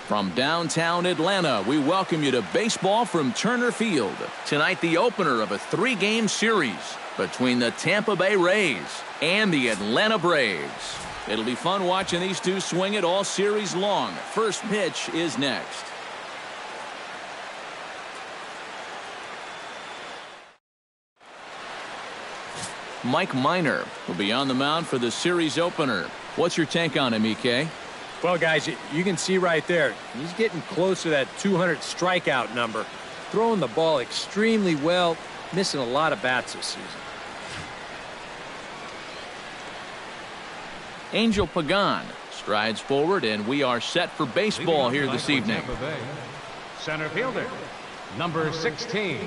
From downtown Atlanta, we welcome you to baseball from Turner Field. Tonight, the opener of a 3-game series between the Tampa Bay Rays and the Atlanta Braves. It'll be fun watching these two swing it all series long. First pitch is next. Mike Minor will be on the mound for the series opener. What's your take on him, EK? Well, guys, you can see right there, he's getting close to that 200 strikeout number. Throwing the ball extremely well, missing a lot of bats this season. Angel Pagan strides forward, and we are set for baseball here this evening. Center fielder, number 16.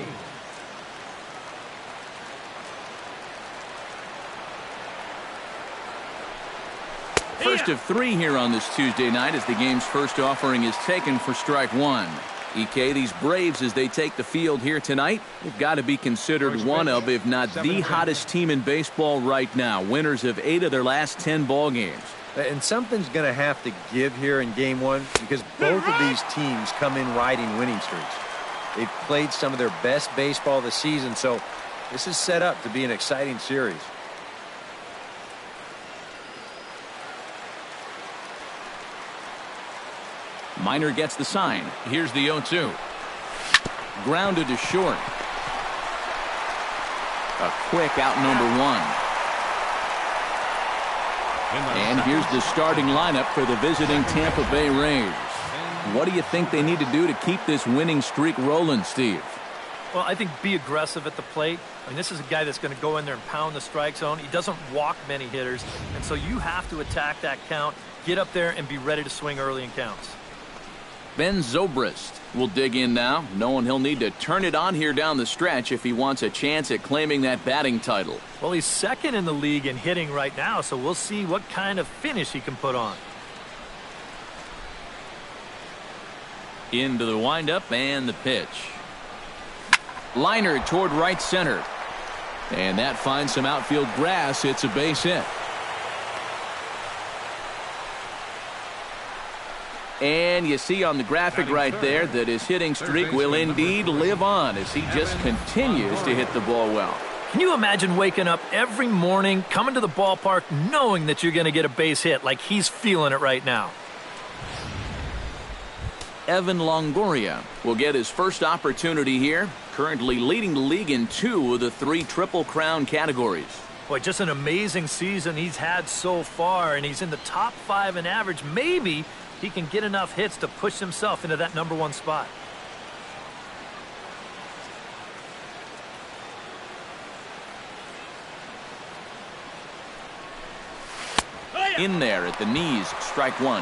First of 3 here on this Tuesday night as the game's first offering is taken for strike 1. EK, these Braves, as they take the field here tonight, they've got to be considered one of, if not the hottest team in baseball right now. Winners of 8 of their last 10 ball games. And something's going to have to give here in game 1 because both of these teams come in riding winning streaks. They've played some of their best baseball this season, so this is set up to be an exciting series. Minor gets the sign. Here's the 0-2. Grounded to short. A quick out number 1. And here's the starting lineup for the visiting Tampa Bay Rays. What do you think they need to do to keep this winning streak rolling, Steve? Well, I think be aggressive at the plate. I mean, this is a guy that's going to go in there and pound the strike zone. He doesn't walk many hitters, and so you have to attack that count, get up there, and be ready to swing early in counts. Ben Zobrist will dig in now, knowing he'll need to turn it on here down the stretch if he wants a chance at claiming that batting title. Well, he's second in the league in hitting right now, so we'll see what kind of finish he can put on. Into the windup and the pitch. Liner toward right center. And that finds some outfield grass. It's a base hit. And you see on the graphic right there that his hitting streak will indeed live on as he just continues to hit the ball well. Can you imagine waking up every morning, coming to the ballpark, knowing that you're going to get a base hit like he's feeling it right now? Evan Longoria will get his first opportunity here, currently leading the league in 2 of the 3 Triple Crown categories. Boy, just an amazing season he's had so far, and he's in the top 5 in average. Maybe he can get enough hits to push himself into that number 1 spot. In there at the knees, strike 1.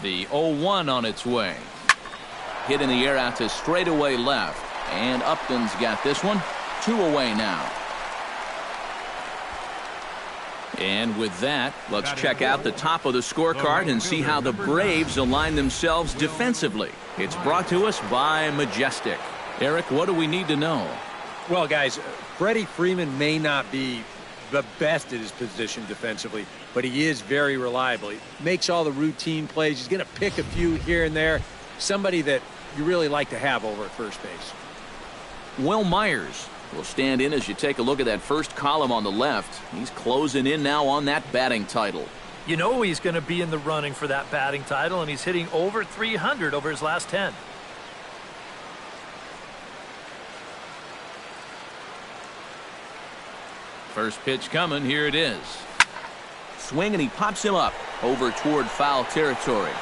The 0-1 on its way. Hit in the air out to straightaway left. And Upton's got this one. 2 away now. And with that, let's check out the top of the scorecard and see how the Braves align themselves defensively. It's brought to us by Majestic. Eric, what do we need to know? Well, guys, Freddie Freeman may not be the best at his position defensively, but he is very reliable. He makes all the routine plays. He's going to pick a few here and there. Somebody that you really like to have over at first base. Will Myers will stand in as you take a look at that first column on the left. He's closing in now on that batting title. You know he's going to be in the running for that batting title, and he's hitting over 300 over his last 10. First pitch coming. Here it is. Swing, and he pops him up over toward foul territory.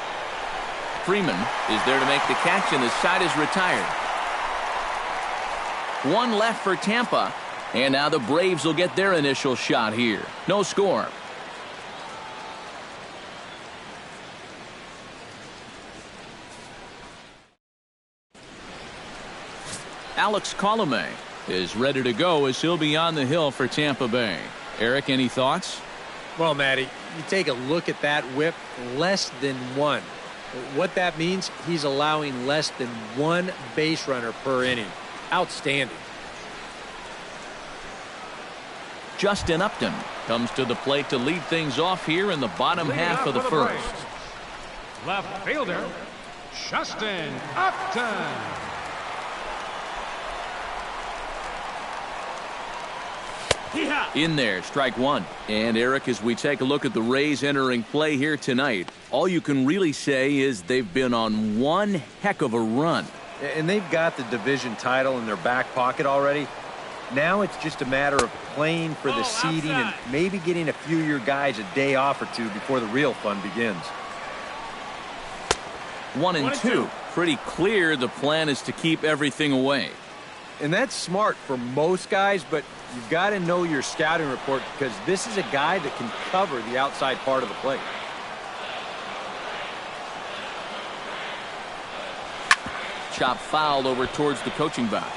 Freeman is there to make the catch, and the side is retired. 1 left for Tampa, and now the Braves will get their initial shot here. No score. Alex Colomé is ready to go as he'll be on the hill for Tampa Bay. Eric, any thoughts? Well, Matty, you take a look at that whip, less than one. What that means, he's allowing less than one base runner per inning. Outstanding. Justin Upton comes to the plate to lead things off here in the bottom half of the first. Left fielder, Justin Upton. In there, strike one. And Eric, as we take a look at the Rays entering play here tonight, all you can really say is they've been on one heck of a run. And they've got the division title in their back pocket already. Now it's just a matter of playing for the seeding and maybe getting a few of your guys a day off or two before the real fun begins. 1-2. Pretty clear the plan is to keep everything away. And that's smart for most guys, but you've got to know your scouting report because this is a guy that can cover the outside part of the plate. Chop foul over towards the coaching box.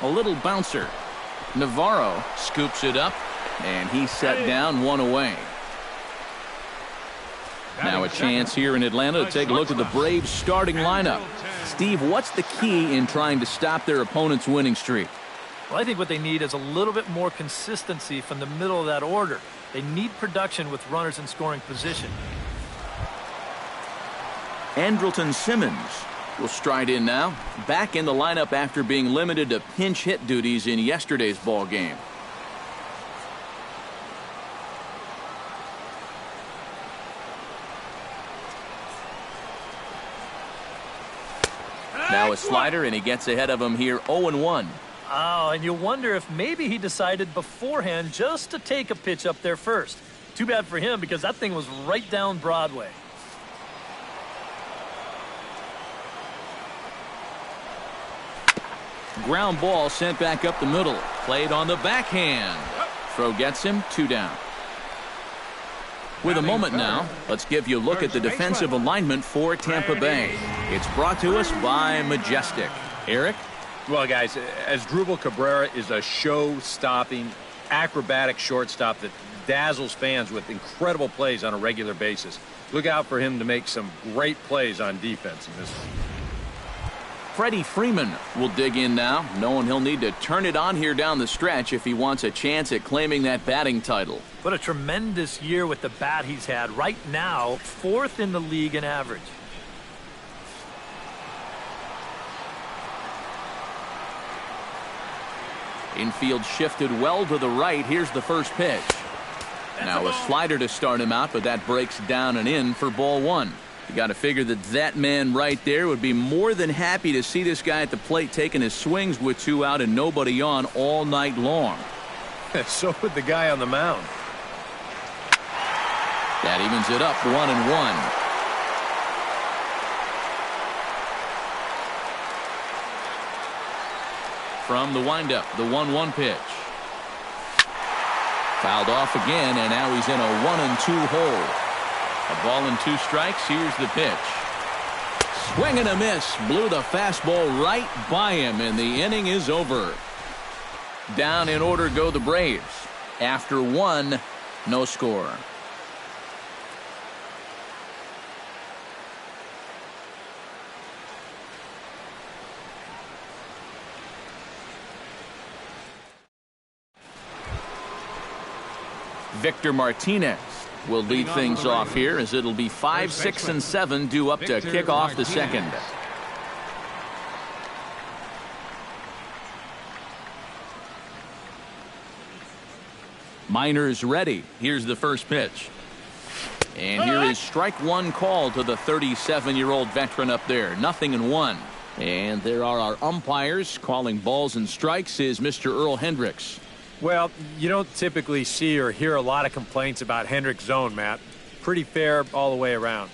A little bouncer. Navarro scoops it up, and he's set down, one away. Now a chance here in Atlanta to take a look at the Braves starting lineup. Steve, what's the key in trying to stop their opponent's winning streak? Well, I think what they need is a little bit more consistency from the middle of that order. They need production with runners in scoring position. Andrelton Simmons will stride in now, back in the lineup after being limited to pinch hit duties in yesterday's ball game. Now a slider, and he gets ahead of him here, 0-1. Oh, and you wonder if maybe he decided beforehand just to take a pitch up there first. Too bad for him because that thing was right down Broadway. Ground ball sent back up the middle. Played on the backhand. Throw gets him, 2 down. With a moment now, let's give you a look at the defensive alignment for Tampa Bay. It's brought to us by Majestic. Eric? Well, guys, Asdrubal Cabrera is a show-stopping, acrobatic shortstop that dazzles fans with incredible plays on a regular basis. Look out for him to make some great plays on defense in this one. Freddie Freeman will dig in now, knowing he'll need to turn it on here down the stretch if he wants a chance at claiming that batting title. What a tremendous year with the bat he's had. Right now, 4th in the league in average. Infield shifted well to the right. Here's the first pitch. Now a slider to start him out, but that breaks down and in for ball 1. You got to figure that man right there would be more than happy to see this guy at the plate taking his swings with 2 out and nobody on all night long. So would the guy on the mound. That evens it up, 1-1. From the windup, the 1-1 pitch. Fouled off again, and now he's in a 1-2 hole. A ball and 2 strikes. Here's the pitch. Swing and a miss. Blew the fastball right by him, and the inning is over. Down in order go the Braves. After 1, no score. Victor Martinez will lead things off here as it'll be 5, 6, and 7 due up to kick off the second. Miners ready. Here's the first pitch. And here is strike 1 call to the 37-year-old veteran up there. 0-1. And there are our umpires calling balls and strikes is Mr. Earl Hendricks. Well, you don't typically see or hear a lot of complaints about Hendricks' zone, Matt. Pretty fair all the way around.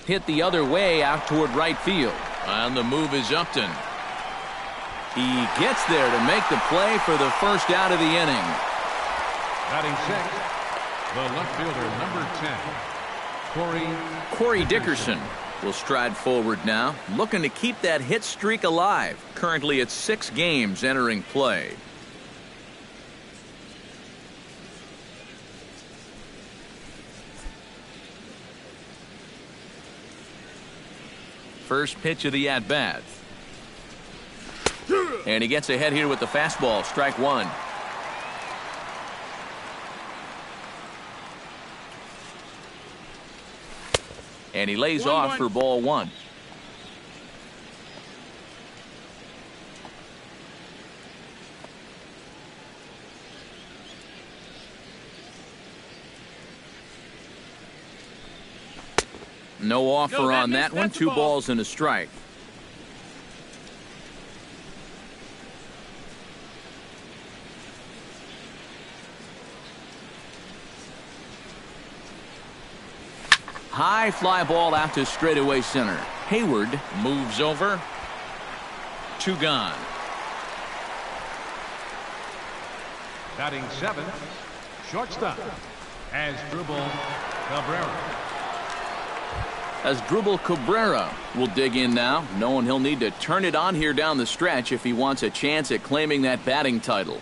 Hit the other way out toward right field. On the move is Upton. He gets there to make the play for the first out of the inning. Batting sixth, the left fielder, number 10, Corey Dickerson will stride forward now, looking to keep that hit streak alive. Currently it's 6 games entering play. First pitch of the at-bat. And he gets ahead here with the fastball. Strike one. And he lays off for ball one. No offer on that one. 2 balls and a strike. High fly ball out to straightaway center. Hayward moves over. 2 gone. batting seventh, shortstop, Asdrubal Cabrera. Asdrubal Cabrera will dig in now, knowing he'll need to turn it on here down the stretch if he wants a chance at claiming that batting title.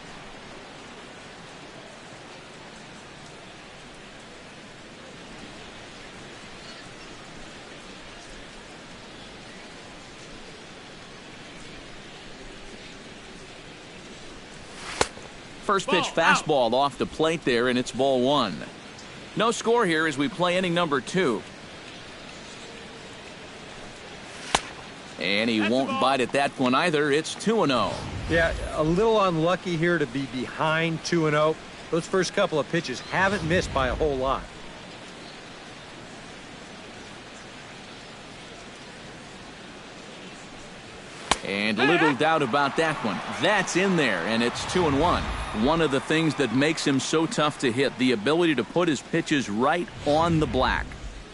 First pitch fastball off the plate there, and it's ball one. No score here as we play inning number 2. And he won't bite at that one either. It's 2-0. Yeah, a little unlucky here to be behind 2-0. Those first couple of pitches haven't missed by a whole lot. And little doubt about that one. That's in there, and it's 2-1. One of the things that makes him so tough to hit, the ability to put his pitches right on the black.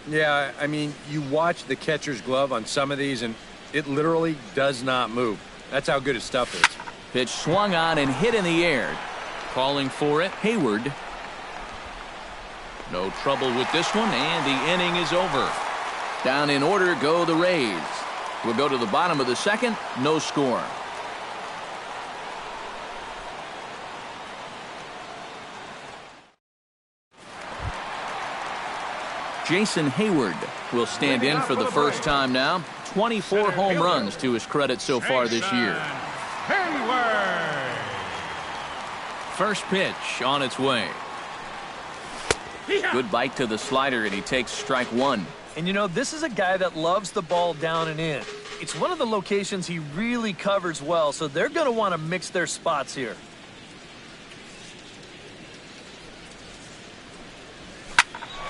Yeah, I mean, you watch the catcher's glove on some of these, and it literally does not move. That's how good his stuff is. Pitch swung on and hit in the air. Calling for it, Hayward. No trouble with this one, and the inning is over. Down in order go the Rays. We'll go to the bottom of the second. No score. Jason Hayward will stand in for the first time now. 24 home runs to his credit so far this year. Hayward. First pitch on its way. Good bite to the slider, and he takes strike one. And you know, this is a guy that loves the ball down and in. It's one of the locations he really covers well, so they're going to want to mix their spots here.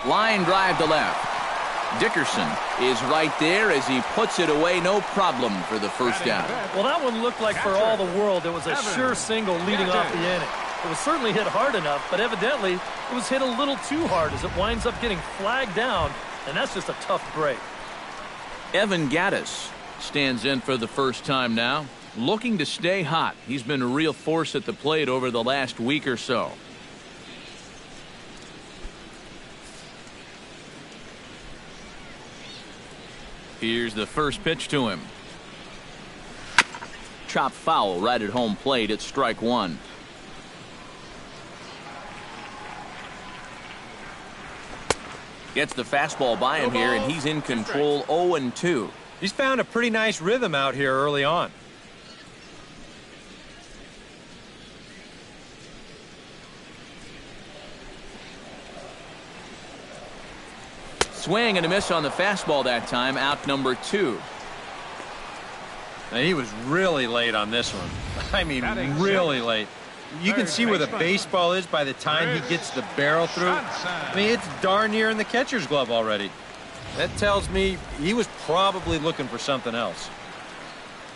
Line drive to left. Dickerson is right there as he puts it away, no problem for the first down. Well, that one looked like for all the world it was a sure single leading off the inning. It was certainly hit hard enough, but evidently it was hit a little too hard as it winds up getting flagged down, and that's just a tough break. Evan Gattis stands in for the first time now, looking to stay hot. He's been a real force at the plate over the last week or so. Here's the first pitch to him. Chop foul right at home plate. It's strike one. Gets the fastball by him here, and he's in control. 0-2. He's found a pretty nice rhythm out here early on. Swing and a miss on the fastball that time. Out number 2. And he was really late on this one. I mean, really late. You can see where the baseball is by the time he gets the barrel through. I mean, it's darn near in the catcher's glove already. That tells me he was probably looking for something else.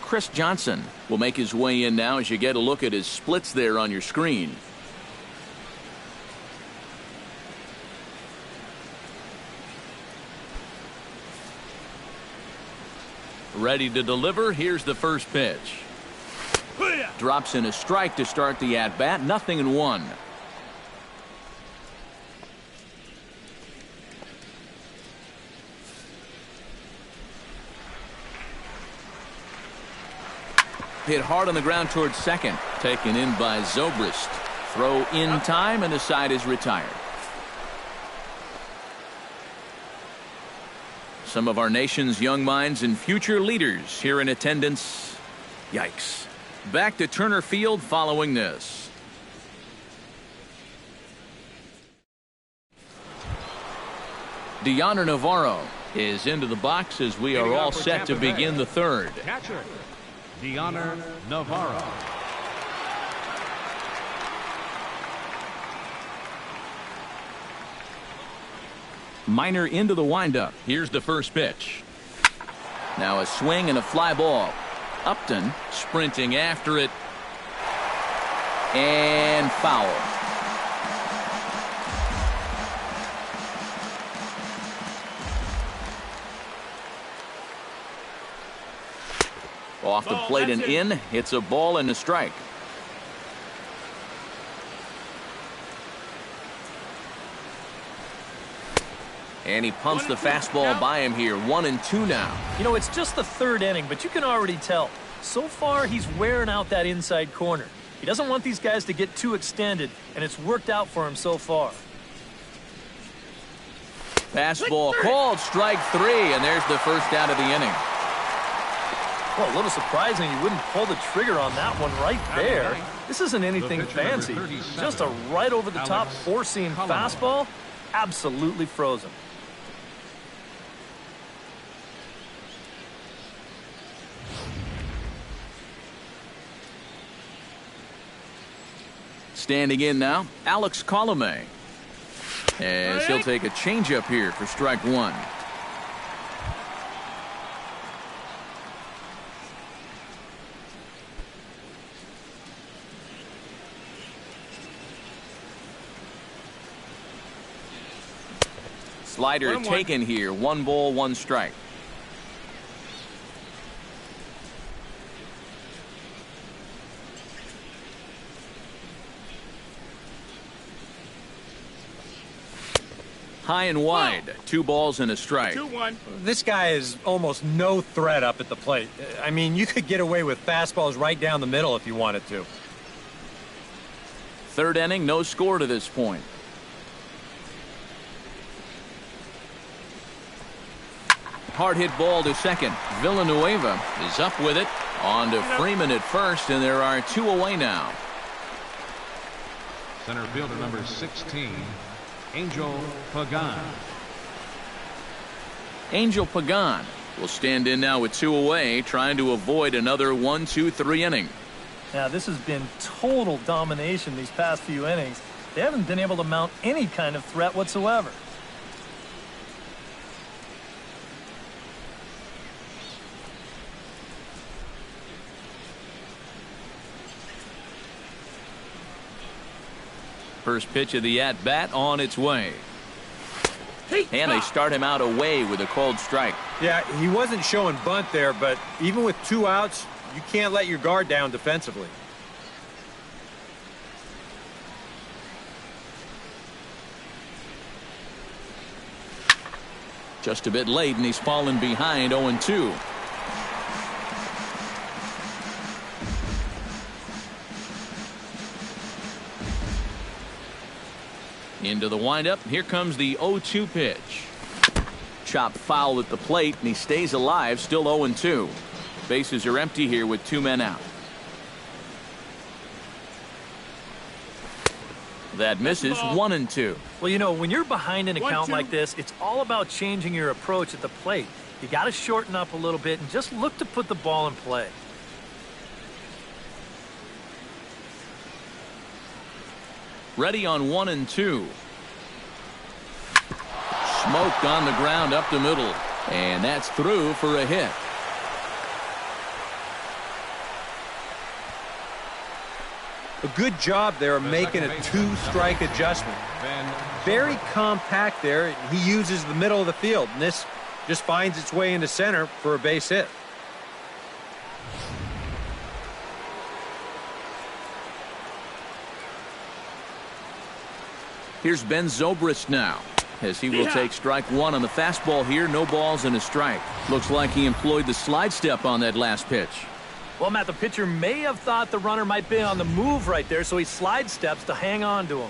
Chris Johnson will make his way in now as you get a look at his splits there on your screen. Ready to deliver. Here's the first pitch. Drops in a strike to start the at-bat. 0-1. hit hard on the ground towards second. Taken in by Zobrist. Throw in time, and the side is retired. Some of our nation's young minds and future leaders here in attendance. Yikes. Back to Turner Field following this. Deoner Navarro is into the box as we are all set to begin the third. Catcher, Deoner Navarro. Minor into the windup. Here's the first pitch. Now a swing and a fly ball. Upton sprinting after it. And foul. Off the plate and in. It's a ball and a strike. And he pumps the fastball by him here. 1-2 now. You know, it's just the third inning, but you can already tell. So far, he's wearing out that inside corner. He doesn't want these guys to get too extended, and it's worked out for him so far. Fastball called, strike three, and there's the first out of the inning. Well, a little surprising he wouldn't pull the trigger on that one right there. This isn't anything fancy. Just a right over the top four-seam fastball. Absolutely frozen. Standing in now, Alex Colomé. As he'll take a changeup here for strike one. Slider taken here. 1 ball, 1 strike. High and wide. 2 balls and a strike. 2-1. This guy is almost no threat up at the plate. I mean, you could get away with fastballs right down the middle if you wanted to. Third inning, no score to this point. Hard hit ball to second. Villanueva is up with it. On to Freeman at first, and there are 2 away now. Center fielder number 16, Angel Pagan. Angel Pagan will stand in now with 2 away, trying to avoid another 1-2-3 inning. Now, this has been total domination these past few innings. They haven't been able to mount any kind of threat whatsoever. First pitch of the at-bat on its way. And they start him out away with a called strike. Yeah, he wasn't showing bunt there, but even with 2 outs, you can't let your guard down defensively. Just a bit late, and he's fallen behind 0-2. Into the windup. Here comes the 0-2 pitch. Chopped foul at the plate, and he stays alive, still 0-2. Bases are empty here with 2 men out. That misses. 1-2. Well, you know, when you're behind in a count like this, it's all about changing your approach at the plate. You got to shorten up a little bit and just look to put the ball in play. Ready on 1-2. Smoked on the ground up the middle. And that's through for a hit. A good job there of making a 2-strike adjustment. Very compact there. He uses the middle of the field, and this just finds its way into center for a base hit. Here's Ben Zobrist now, as he will take strike one on the fastball here. No balls and a strike. Looks like he employed the slide step on that last pitch. Well, Matt, the pitcher may have thought the runner might be on the move right there, so he slide steps to hang on to him.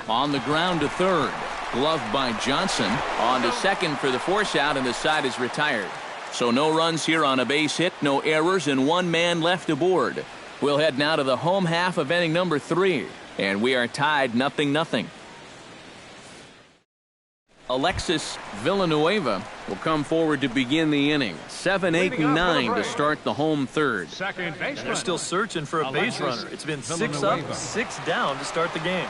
On the ground to third. Gloved by Johnson. On to second for the force out, and the side is retired. So no runs here on a base hit, no errors, and one man left aboard. We'll head now to the home half of inning number 3. And we are tied 0-0. Alexis Villanueva will come forward to begin the inning. 7, 8, and 9 to start the home third. Second baseman. They're still searching for a base runner. It's been 6 up, 6 down to start the game.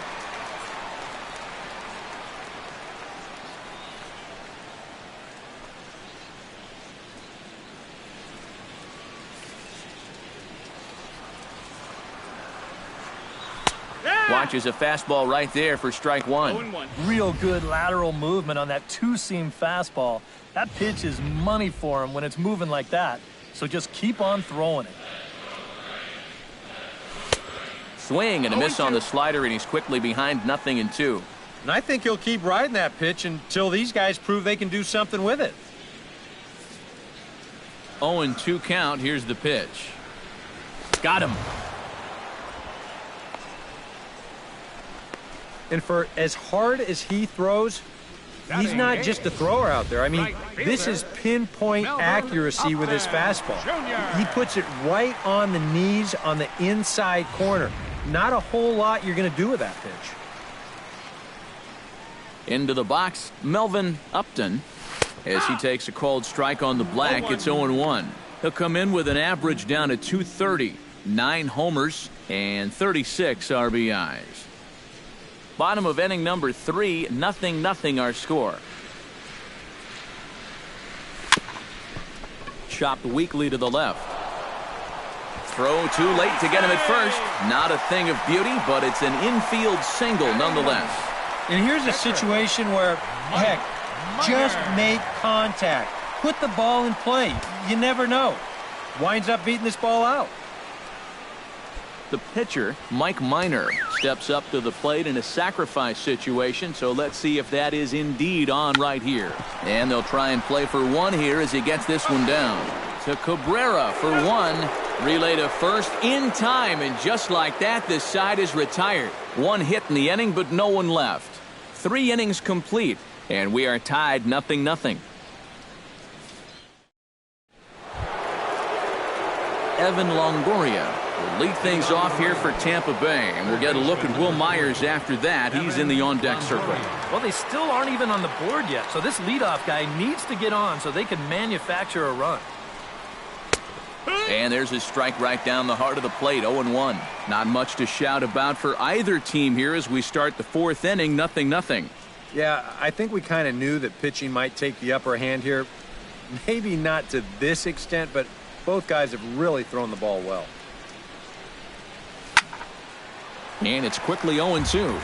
Watches a fastball right there for strike 1. Real good lateral movement on that two-seam fastball. That pitch is money for him when it's moving like that. So just keep on throwing it. Swing and a miss on the slider, and he's quickly behind 0-2. And I think he'll keep riding that pitch until these guys prove they can do something with it. 0-2 count. Here's the pitch. Got him. And for as hard as he throws, he's not just a thrower out there. I mean, this is pinpoint accuracy with his fastball. He puts it right on the knees on the inside corner. Not a whole lot you're going to do with that pitch. Into the box, Melvin Upton. As he takes a called strike on the black, it's 0-1. He'll come in with an average down to 230, 9 homers, and 36 RBIs. Bottom of inning number 3, 0-0 our score. Chopped weakly to the left. Throw too late to get him at first. Not a thing of beauty, but it's an infield single nonetheless. And here's a situation where, heck, just make contact. Put the ball in play. You never know. Winds up beating this ball out. The pitcher, Mike Minor, steps up to the plate in a sacrifice situation, so let's see if that is indeed on right here. And they'll try and play for 1 here as he gets this one down. To Cabrera for 1. Relay to first in time, and just like that, this side is retired. 1 hit in the inning, but no one left. 3 innings complete, and we are tied 0-0. Evan Longoria will lead things off here for Tampa Bay, and we'll get a look at Will Myers after that. He's in the on-deck circle. Well, they still aren't even on the board yet, so this leadoff guy needs to get on so they can manufacture a run. And there's a strike right down the heart of the plate, 0-1. Not much to shout about for either team here as we start the 4th inning, 0-0. Yeah, I think we kind of knew that pitching might take the upper hand here. Maybe not to this extent, but both guys have really thrown the ball well. And it's quickly 0-2.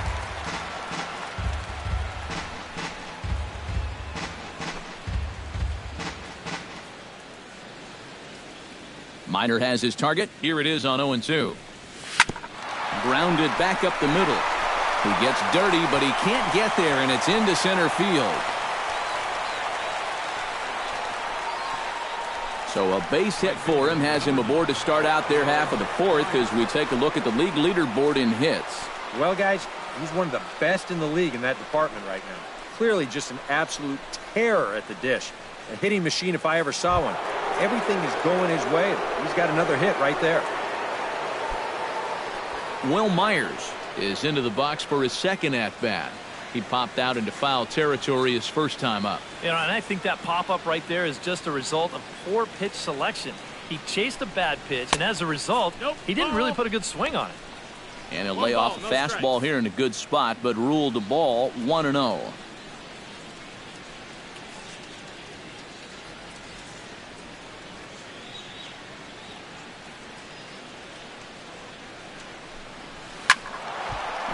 Minor has his target. Here it is on 0-2. Grounded back up the middle. He gets dirty, but he can't get there, and it's into center field. So a base hit for him has him aboard to start out their half of the 4th as we take a look at the league leaderboard in hits. Well, guys, he's one of the best in the league in that department right now. Clearly just an absolute terror at the dish. A hitting machine if I ever saw one. Everything is going his way. He's got another hit right there. Will Myers is into the box for his 2nd at-bat. He popped out into foul territory his first time up. You know, and I think that pop-up right there is just a result of poor pitch selection. He chased a bad pitch, and as a result, he didn't really put a good swing on it. And he'll lay off a fastball here in a good spot, but ruled the ball 1-0.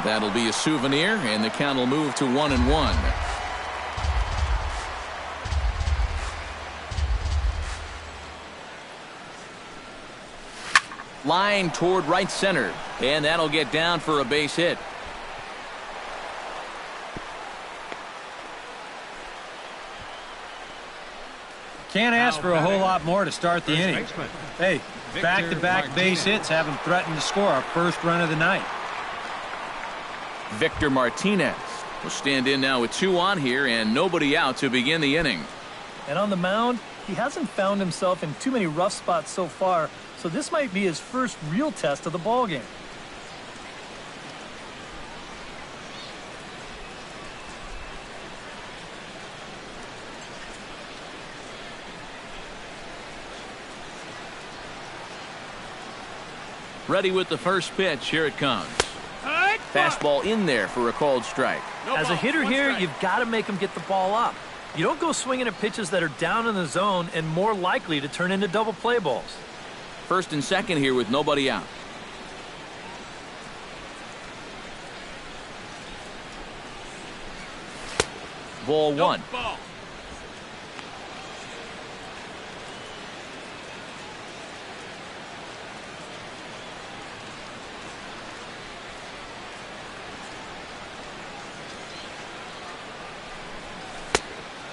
That'll be a souvenir, and the count will move to 1-1. Line toward right center, and that'll get down for a base hit. Can't ask for a whole lot more to start the inning. Baseman. Hey, back-to-back base hits have him threaten to score our first run of the night. Victor Martinez will stand in now with 2 on here and nobody out to begin the inning. And on the mound, he hasn't found himself in too many rough spots so far, so this might be his first real test of the ballgame. Ready with the first pitch. Here it comes. Fastball in there for a called strike. As a hitter here, you've got to make him get the ball up. You don't go swinging at pitches that are down in the zone and more likely to turn into double play balls. First and second here with nobody out. Ball 1.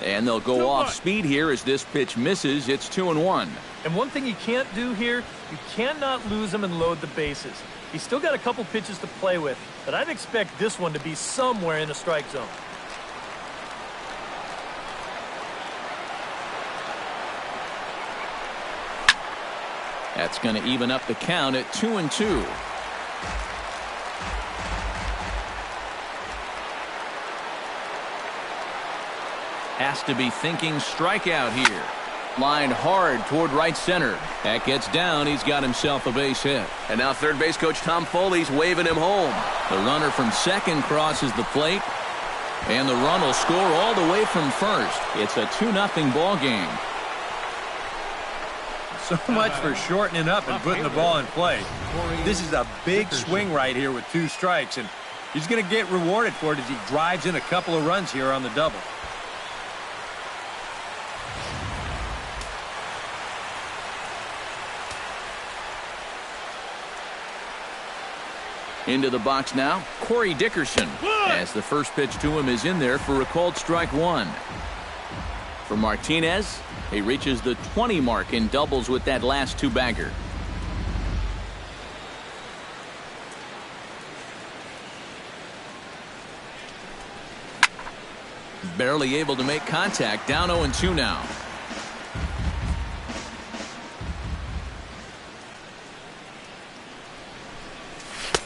And they'll go off speed here as this pitch misses. It's 2-1. And one thing you can't do here, you cannot lose him and load the bases. He's still got a couple pitches to play with, but I'd expect this one to be somewhere in the strike zone. That's going to even up the count at 2-2. Has to be thinking strikeout here. Lined hard toward right center. That gets down. He's got himself a base hit. And now third base coach Tom Foley's waving him home. The runner from second crosses the plate. And the run will score all the way from first. It's a 2-0 ball game. So much for shortening up and putting the ball in play. This is a big swing right here with 2 strikes, and he's going to get rewarded for it as he drives in a couple of runs here on the double. Into the box now, Corey Dickerson, as the first pitch to him is in there for a called strike 1. For Martinez, he reaches the 20 mark in doubles with that last 2-bagger. Barely able to make contact, down 0-2 now.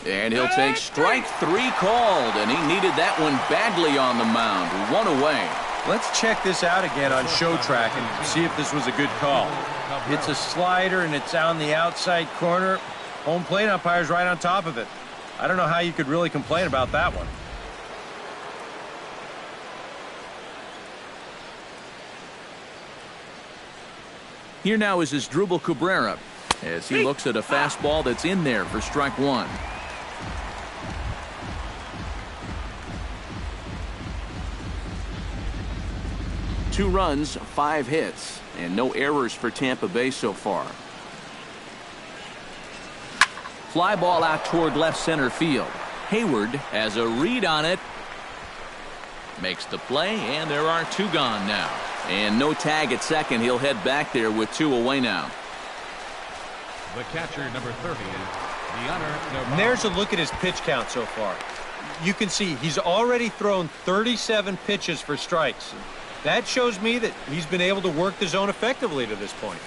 And he'll take strike 3 called, and he needed that one badly on the mound. 1 away. Let's check this out again on show track and see if this was a good call. It's a slider, and it's on the outside corner. Home plate umpire's right on top of it. I don't know how you could really complain about that one. Here now is Asdrubal Cabrera as he looks at a fastball that's in there for strike 1. Two runs, 5 hits, and no errors for Tampa Bay so far. Fly ball out toward left center field. Hayward has a read on it. Makes the play, and there are 2 gone now. And no tag at second. He'll head back there with 2 away now. The catcher, number 30, and there's a look at his pitch count so far. You can see he's already thrown 37 pitches for strikes. That shows me that he's been able to work the zone effectively to this point.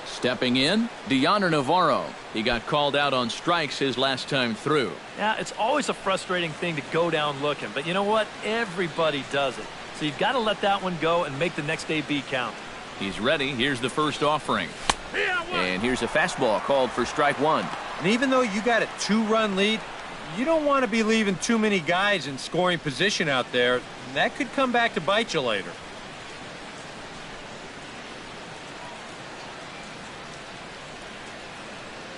Stepping in, Deoner Navarro. He got called out on strikes his last time through. Yeah, it's always a frustrating thing to go down looking, but you know what? Everybody does it. So you've got to let that one go and make the next AB count. He's ready. Here's the first offering. And here's a fastball called for strike 1. And even though you got a 2-run lead, you don't want to be leaving too many guys in scoring position out there. That could come back to bite you later.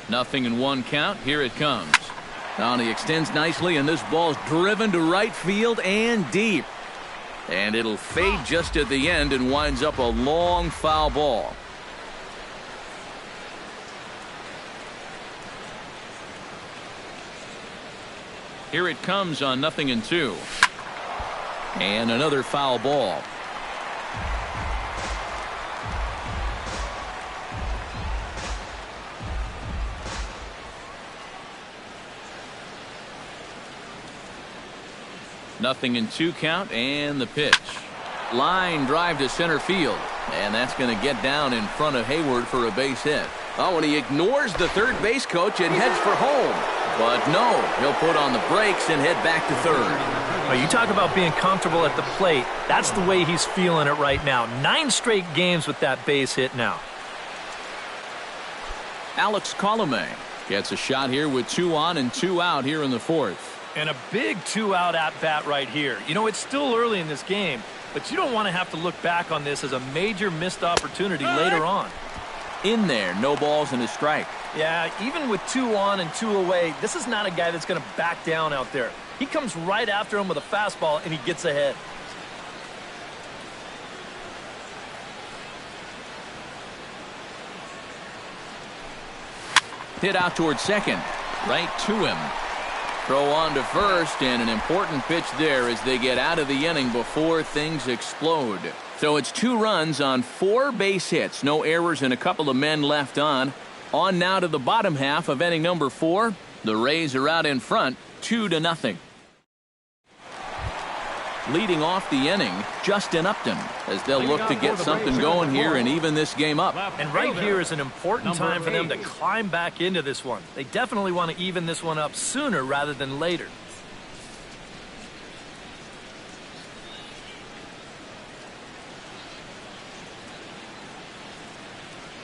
Nothing in 1 count. Here it comes. Now he extends nicely, and this ball's driven to right field and deep. And it'll fade just at the end and winds up a long foul ball. Here it comes on 0-2. And another foul ball. 0-2 count, and the pitch. Line drive to center field, and that's going to get down in front of Hayward for a base hit. Oh, and he ignores the third base coach and heads for home. But no, he'll put on the brakes and head back to third. Well, you talk about being comfortable at the plate. That's the way he's feeling it right now. 9 straight games with that base hit now. Alex Colomé gets a shot here with 2 on and 2 out here in the 4th. And a big 2-out at-bat right here. You know, it's still early in this game, but you don't want to have to look back on this as a major missed opportunity later on. In there, no balls and a strike. Yeah, even with 2 on and 2 away, this is not a guy that's going to back down out there. He comes right after him with a fastball, and he gets ahead. Hit out towards second. Right to him. Throw on to first, and an important pitch there as they get out of the inning before things explode. So it's 2 runs on 4 base hits. No errors and a couple of men left on. On now to the bottom half of inning number 4. The Rays are out in front, 2-0. Leading off the inning, Justin Upton, as they'll look to get something going here and even this game up. And right here is an important time for them to climb back into this one. They definitely want to even this one up sooner rather than later.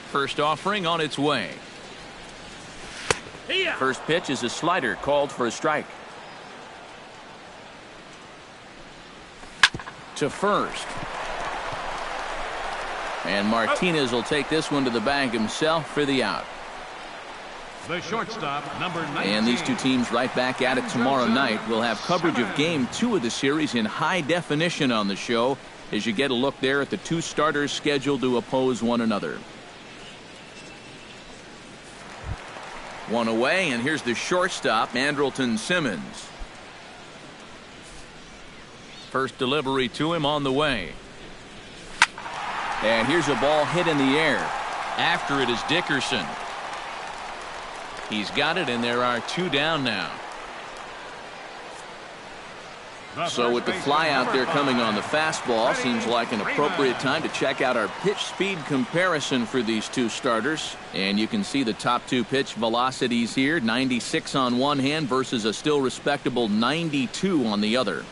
First offering on its way. First pitch is a slider called for a strike. To first. And Martinez will take this one to the bag himself for the out. The shortstop, number 19. And these two teams right back at it tomorrow night. We'll have coverage of game 2 of the series in high definition on the show as you get a look there at the 2 starters scheduled to oppose one another. 1 away, and here's the shortstop, Andrelton Simmons. First delivery to him on the way. And here's a ball hit in the air. After it is Dickerson. He's got it, and there are 2 down now. So with the fly out there coming on the fastball, seems like an appropriate time to check out our pitch speed comparison for these 2 starters. And you can see the top 2 pitch velocities here, 96 on one hand versus a still respectable 92 on the other.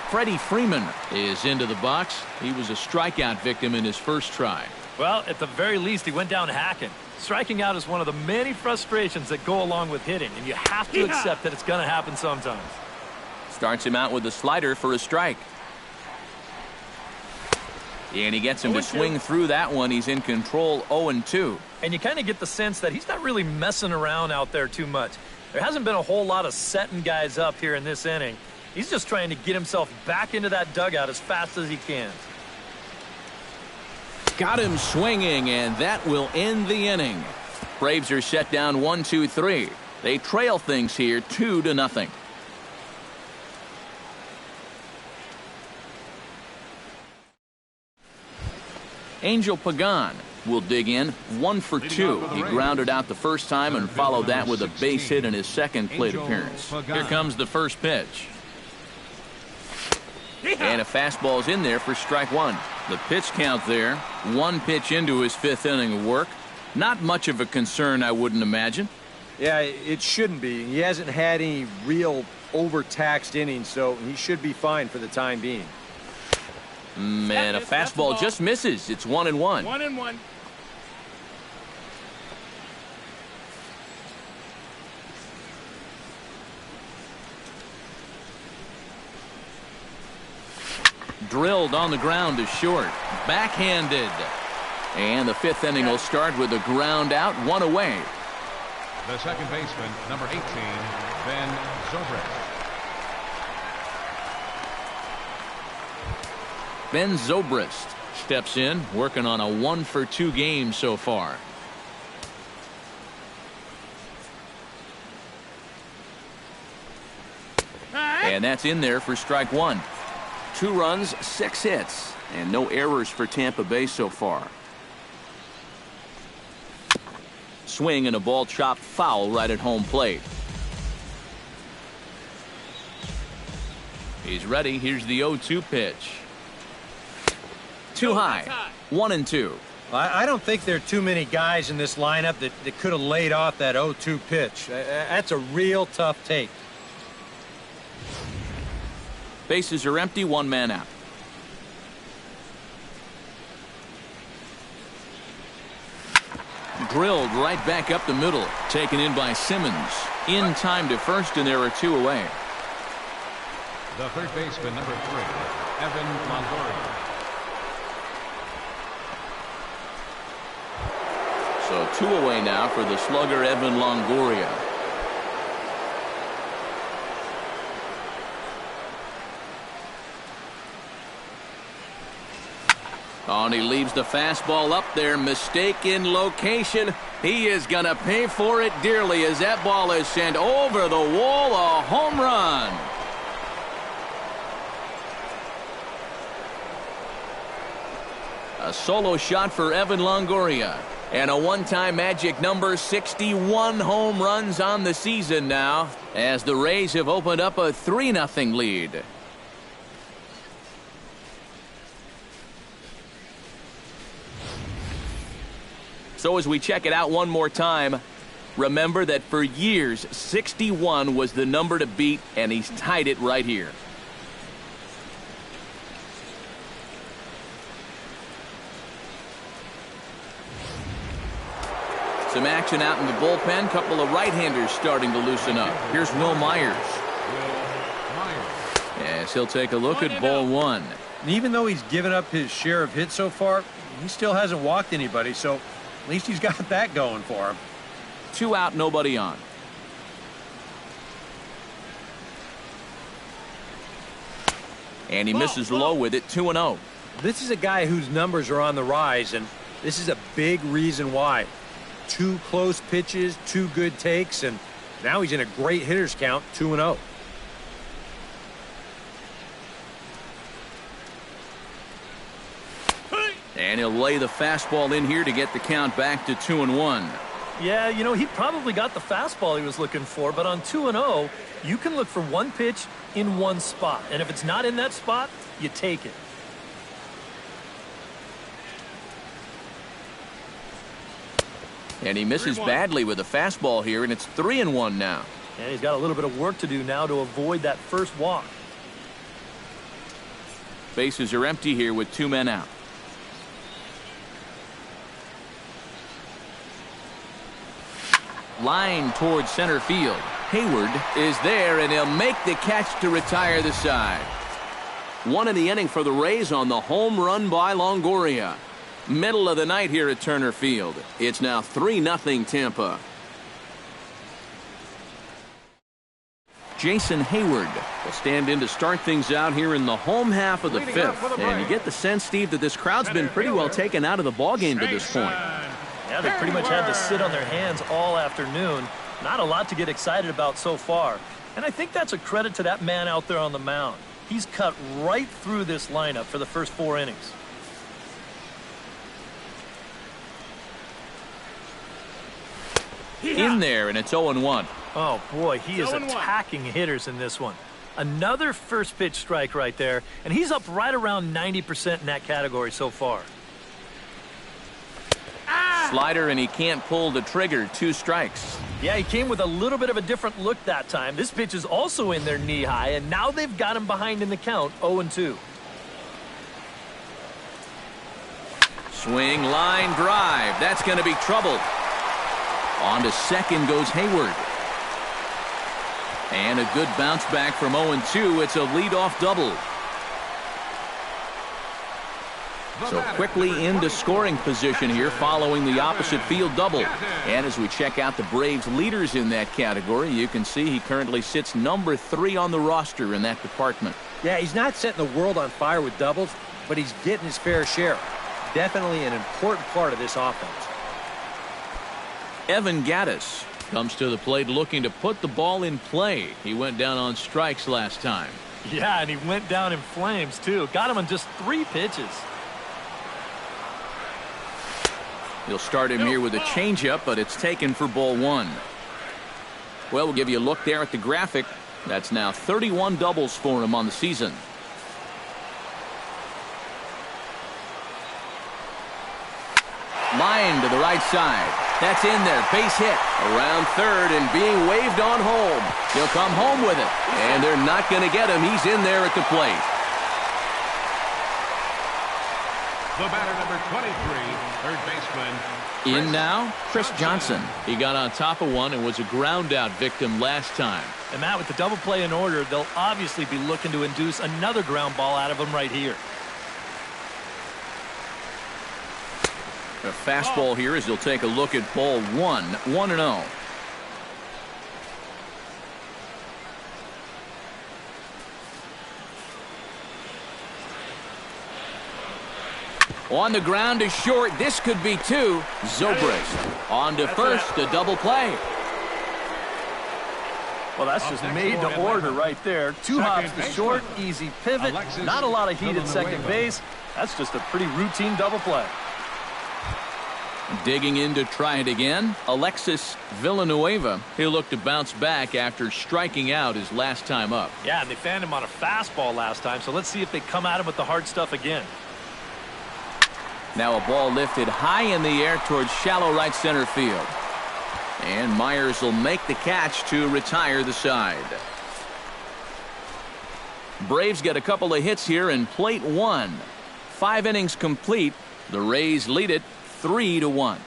Freddie Freeman is into the box. He was a strikeout victim in his first try. Well, at the very least, he went down hacking. Striking out is one of the many frustrations that go along with hitting, and you have to accept that it's going to happen sometimes. Starts him out with a slider for a strike. And he gets him to swing through that one. He's in control, 0-2. And you kind of get the sense that he's not really messing around out there too much. There hasn't been a whole lot of setting guys up here in this inning. He's just trying to get himself back into that dugout as fast as he can. Got him swinging, and that will end the inning. Braves are set down 1-2-3. They trail things here 2-0. Angel Pagan will dig in 1 for 2. He grounded out the first time and followed that with a base hit in his second plate appearance. Here comes the first pitch. And a fastball's in there for strike 1. The pitch count there. 1 pitch into his 5th inning of work. Not much of a concern, I wouldn't imagine. Yeah, it shouldn't be. He hasn't had any real overtaxed innings, so he should be fine for the time being. Man, a fastball just misses. It's 1-1. 1-1. Drilled on the ground to short. Backhanded. And the 5th inning will start with a ground out, 1 away. The second baseman, number 18, Ben Zobrist. Ben Zobrist steps in, working on a 1 for 2 game so far. And that's in there for strike 1. 2 runs, 6 hits, and no errors for Tampa Bay so far. Swing and a ball chopped foul right at home plate. He's ready. Here's the 0-2 pitch. Too high. 1-2. I don't think there are too many guys in this lineup that could have laid off that 0-2 pitch. That's a real tough take. Bases are empty. One man out. Drilled right back up the middle. Taken in by Simmons. In time to first, and there are two away. The third baseman, number 3, Evan Longoria. So two away now for the slugger Evan Longoria. Oh, and he leaves the fastball up there. Mistaken location. He is going to pay for it dearly as that ball is sent over the wall. A home run. A solo shot for Evan Longoria. And a one-time magic number, 61 home runs on the season now, as the Rays have opened up a 3-0 lead. So as we check it out one more time, remember that for years, 61 was the number to beat, and he's tied it right here. Some action out in the bullpen. Couple of right-handers starting to loosen up. Here's Will Myers. Yes, he'll take a look at ball one. And even though he's given up his share of hits so far, he still hasn't walked anybody, so at least he's got that going for him. 2 out, nobody on. And he misses low with it, 2-0. This is a guy whose numbers are on the rise, and this is a big reason why. 2 close pitches, 2 good takes, and now he's in a great hitters count, 2-0. And he'll lay the fastball in here to get the count back to 2-1. Yeah, you know, he probably got the fastball he was looking for, but on 2-0, you can look for one pitch in one spot. And if it's not in that spot, you take it. And he misses badly with a fastball here, and it's 3-1 now. And he's got a little bit of work to do now to avoid that first walk. Bases are empty here with 2 men out. Line towards center field. Hayward is there, and he'll make the catch to retire the side. 1 in the inning for the Rays on the home run by Longoria. Middle of the night here at Turner Field. It's now 3-0 Tampa. Jason Hayward will stand in to start things out here in the home half of the 5th. And you get the sense, Steve, that this crowd's been pretty well taken out of the ballgame to this point. Yeah, they pretty much had to sit on their hands all afternoon. Not a lot to get excited about so far. And I think that's a credit to that man out there on the mound. He's cut right through this lineup for the first 4 innings. In there, and it's 0-1. Oh, boy, he is attacking hitters in this one. Another first pitch strike right there, and he's up right around 90% in that category so far. Slider, and he can't pull the trigger. 2 strikes. Yeah, he came with a little bit of a different look that time. This pitch is also in there knee high, and now they've got him behind in the count, 0-2. Swing, line, drive. That's going to be trouble. On to second goes Hayward. And a good bounce back from 0-2. It's a leadoff double. So quickly into scoring position here following the opposite field double. And as we check out the Braves leaders in that category, you can see he currently sits number 3 on the roster in that department. Yeah, he's not setting the world on fire with doubles, but he's getting his fair share. Definitely an important part of this offense. Evan Gattis comes to the plate looking to put the ball in play. He went down on strikes last time. Yeah, and he went down in flames, too. Got him on just 3 pitches. He'll start him here with a changeup, but it's taken for ball 1. Well, we'll give you a look there at the graphic. That's now 31 doubles for him on the season. Line to the right side. That's in there. Base hit. Around third and being waved on home. He'll come home with it. And they're not going to get him. He's in there at the plate. The batter, number 23, third baseman. In now, Chris Johnson. He got on top of one and was a ground out victim last time. And Matt, with the double play in order, they'll obviously be looking to induce another ground ball out of him right here. A fastball here as he'll take a look at ball one. 1-0. On the ground to short. This could be two. Zobrist on to first. A double play. Well, that's just made to order right there. Two hops to short. Easy pivot. Not a lot of heat at second base. That's just a pretty routine double play. Digging in to try it again, Alexis Villanueva. He'll look to bounce back after striking out his last time up. Yeah, and they fanned him on a fastball last time, so let's see if they come at him with the hard stuff again. Now a ball lifted high in the air towards shallow right center field. And Myers will make the catch to retire the side. Braves get a couple of hits here in plate one. 5 innings complete. The Rays lead it 3-1.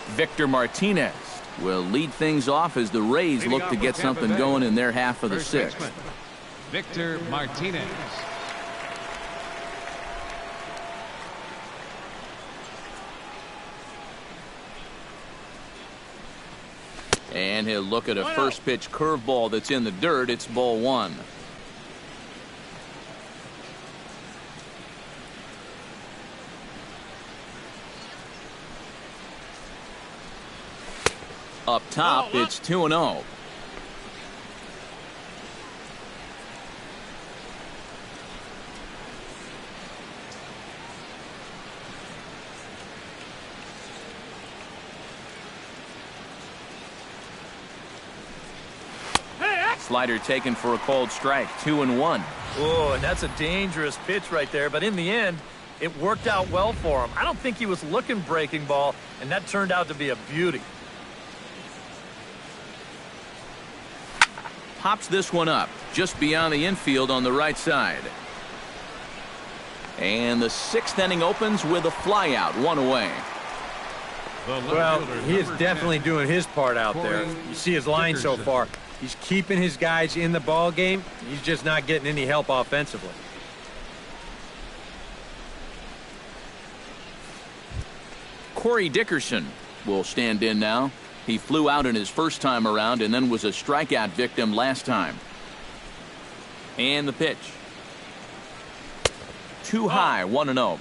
Victor Martinez will lead things off as the Rays look to get something going in their half of the sixth. Victor Martinez. And he'll look at a first pitch curveball that's in the dirt. It's ball one. Up top, it's 2-0. Slider taken for a called strike. 2-1. Oh, and that's a dangerous pitch right there. But in the end, it worked out well for him. I don't think he was looking breaking ball, and that turned out to be a beauty. Pops this one up just beyond the infield on the right side. And the sixth inning opens with a flyout, one away. Well, he is definitely doing his part out there. You see his line so far. He's keeping his guys in the ball game. He's just not getting any help offensively. Corey Dickerson will stand in now. He flew out in his first time around and then was a strikeout victim last time. And the pitch. Too high, 1-0.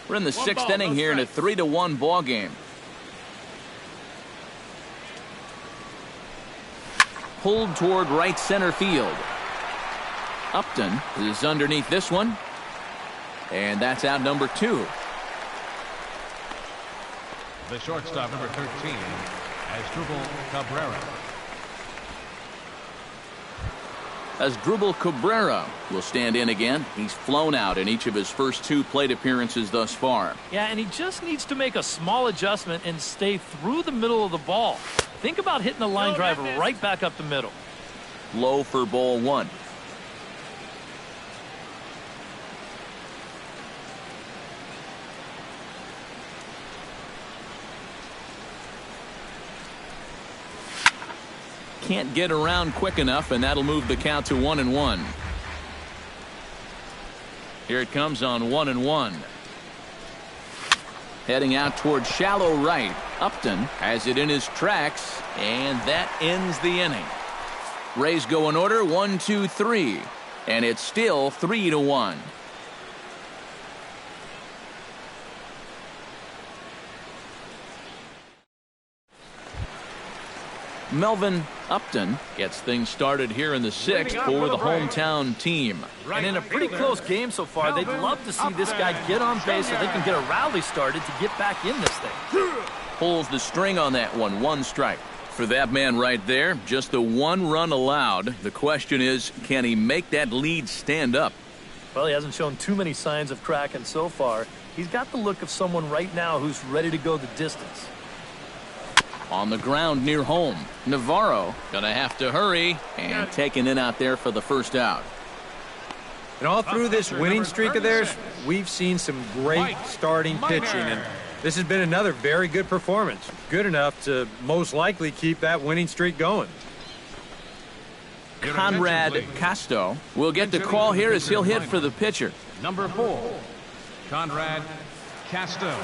We're in the sixth inning here in a 3-1 ball game. Pulled toward right center field. Upton is underneath this one. And that's out number 2. The shortstop, number 13, Asdrubal Cabrera. Asdrubal Cabrera will stand in again. He's flown out in each of his first 2 plate appearances thus far. Yeah, and he just needs to make a small adjustment and stay through the middle of the ball. Think about hitting the line drive right back up the middle. Low for ball 1. Can't get around quick enough, and that'll move the count to 1-1. Here it comes on 1-1. Heading out toward shallow right. Upton has it in his tracks, and that ends the inning. Rays go in order 1, 2, 3, and it's still 3-1. Melvin Upton gets things started here in the sixth for the hometown team. And in a pretty close game so far, they'd love to see this guy get on base so they can get a rally started to get back in this thing. Pulls the string on that one. 1 strike. For that man right there, just the 1 run allowed. The question is, can he make that lead stand up? Well, he hasn't shown too many signs of cracking so far. He's got the look of someone right now who's ready to go the distance. On the ground near home, Navarro gonna have to hurry and taken in out there for the first out. And all through this winning streak of theirs, we've seen some great starting pitching, and this has been another very good performance. Good enough to most likely keep that winning streak going. Conrad Casto will get the call here as he'll hit for the pitcher. Number 4, Conrad Casto.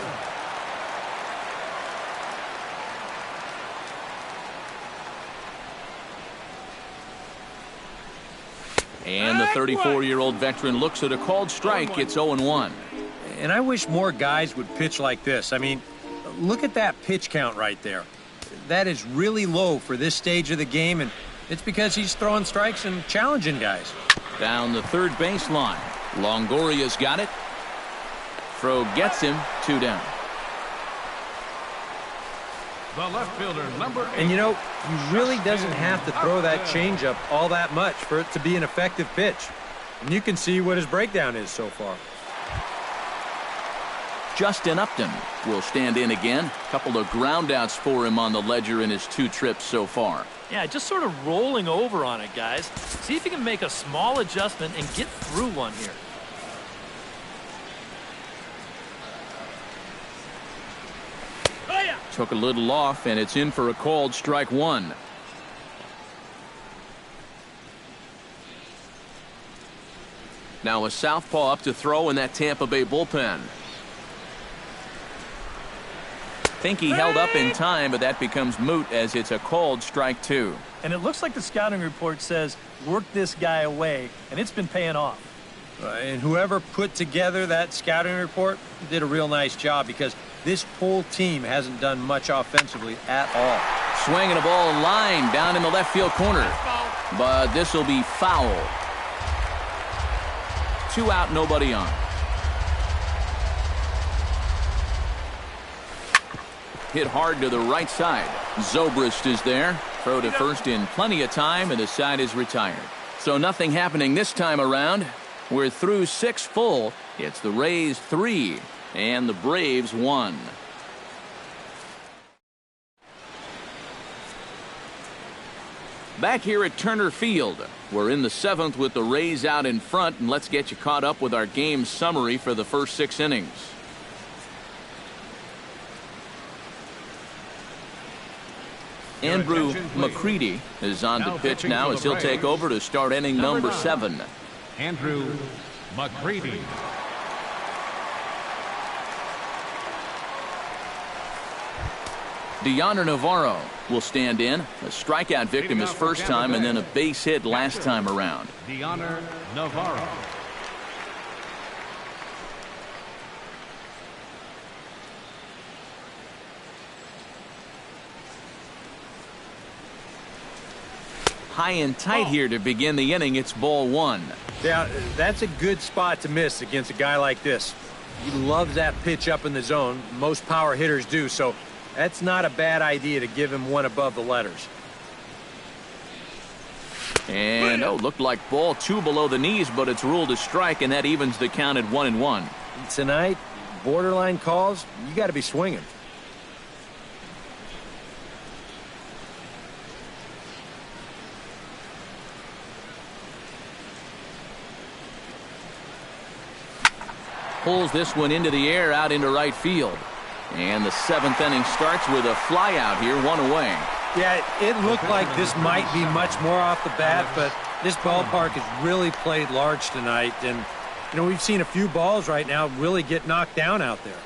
And the 34-year-old veteran looks at a called strike. It's 0-1. And I wish more guys would pitch like this. I mean, look at that pitch count right there. That is really low for this stage of the game, and it's because he's throwing strikes and challenging guys. Down the third baseline. Longoria's got it. Throw gets him. 2 down. The left fielder, number 8. And you know, he really doesn't have to throw that changeup all that much for it to be an effective pitch. And you can see what his breakdown is so far. Justin Upton will stand in again. A couple of groundouts for him on the ledger in his 2 trips so far. Yeah, just sort of rolling over on it, guys. See if you can make a small adjustment and get through one here. Took a little off, and it's in for a called strike 1. Now a southpaw up to throw in that Tampa Bay bullpen. Think he held up in time, but that becomes moot as it's a called strike 2. And it looks like the scouting report says, work this guy away, and it's been paying off. And whoever put together that scouting report did a real nice job, because this whole team hasn't done much offensively at all. Swinging a ball line down in the left field corner. But this will be foul. 2 out, nobody on. Hit hard to the right side. Zobrist is there. Throw to first in plenty of time, and the side is retired. So nothing happening this time around. We're through 6 full. It's the Rays 3 and the Braves 1. Back here at Turner Field. We're in the 7th with the Rays out in front, and let's get you caught up with our game summary for the first 6 innings. Andrew McCready is on to pitch now as he'll take over to start inning number 7. Andrew McCready. Deoner Navarro will stand in. A strikeout victim his first time, and then a base hit last time around. Deoner Navarro. High and tight here to begin the inning. It's ball 1. Yeah, that's a good spot to miss against a guy like this. He loves that pitch up in the zone. Most power hitters do, so that's not a bad idea to give him one above the letters. And, looked like ball 2 below the knees, but it's ruled a strike, and that evens the count at 1-1. Tonight, borderline calls, you got to be swinging. Pulls this one into the air out into right field. And the 7th inning starts with a fly out here, 1 away. Yeah, it looked like this might be much more off the bat, but this ballpark has really played large tonight. And, you know, we've seen a few balls right now really get knocked down out there.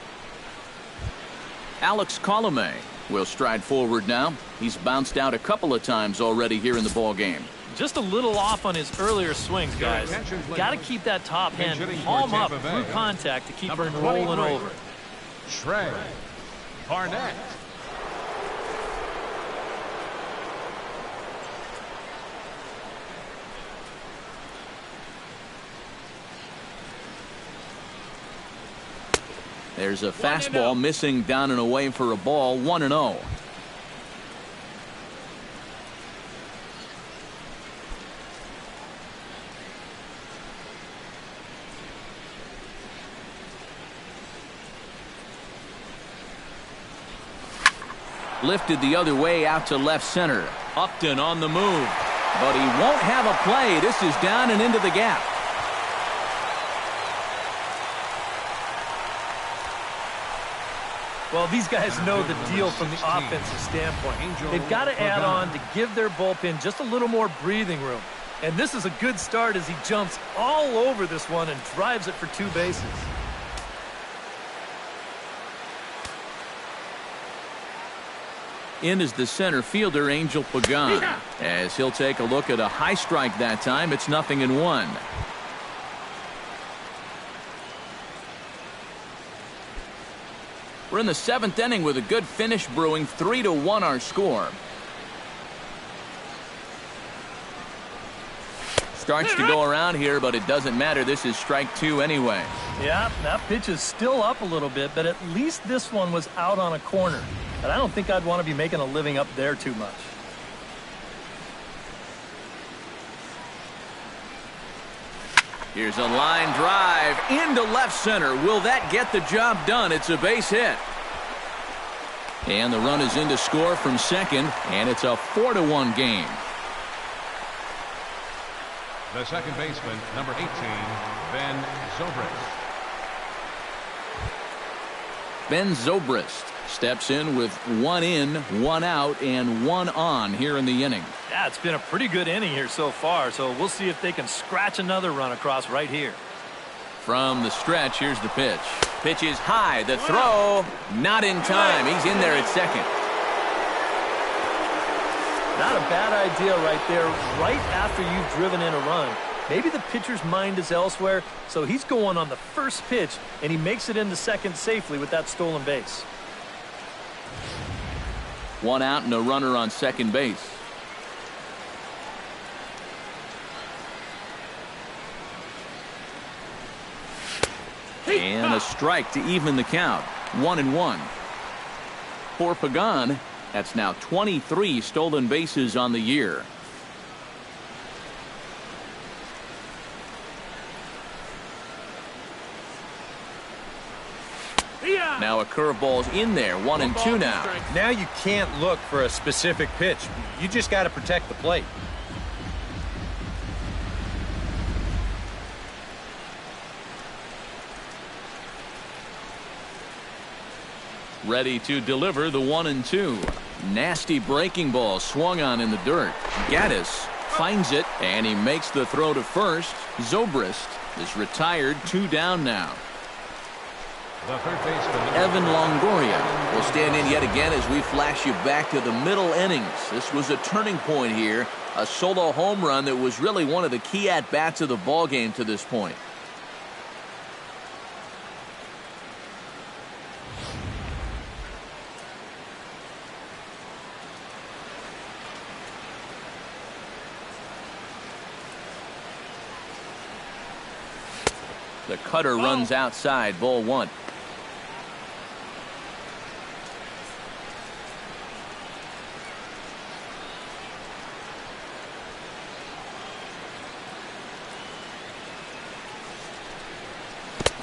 Alex Colomé will stride forward now. He's bounced out a couple of times already here in the ball game. Just a little off on his earlier swings, guys. Got to keep that top hand palm up through contact to keep him rolling over. Trey Barnett. There's a fastball missing down and away for a ball. 1-0. Lifted the other way out to left center. Upton on the move, but he won't have a play. This is down and into the gap. Well, these guys know the deal from the offensive standpoint. They've got to add on to give their bullpen just a little more breathing room. And this is a good start as he jumps all over this one and drives it for 2 bases. In is the center fielder, Angel Pagan. As he'll take a look at a high strike that time, it's 0-1. We're in the 7th inning with a good finish brewing. 3-1 our score. Starts to go around here, but it doesn't matter. This is strike 2 anyway. Yeah, that pitch is still up a little bit, but at least this one was out on a corner. And I don't think I'd want to be making a living up there too much. Here's a line drive into left center. Will that get the job done? It's a base hit. And the run is in to score from second, and it's a 4-1 game. The second baseman, number 18, Ben Zobrist. Ben Zobrist steps in with 1 in, 1 out, and 1 on here in the inning. Yeah, it's been a pretty good inning here so far, so we'll see if they can scratch another run across right here. From the stretch, here's the pitch. Pitch is high. The throw, not in time. He's in there at second. Not a bad idea right there, right after you've driven in a run. Maybe the pitcher's mind is elsewhere, so he's going on the first pitch, and he makes it into second safely with that stolen base. 1 out and a runner on second base. And a strike to even the count. 1-1. For Pagan, that's now 23 stolen bases on the year. Now a curveball's in there. 1-2 now. Now you can't look for a specific pitch. You just got to protect the plate. Ready to deliver the 1-2. Nasty breaking ball swung on in the dirt. Gaddis finds it, and he makes the throw to first. Zobrist is retired. 2 down now. The third baseman, Evan Longoria will stand in yet again as we flash you back to the middle innings. This was a turning point here. A solo home run that was really one of the key at-bats of the ballgame to this point. The cutter runs outside. Ball 1.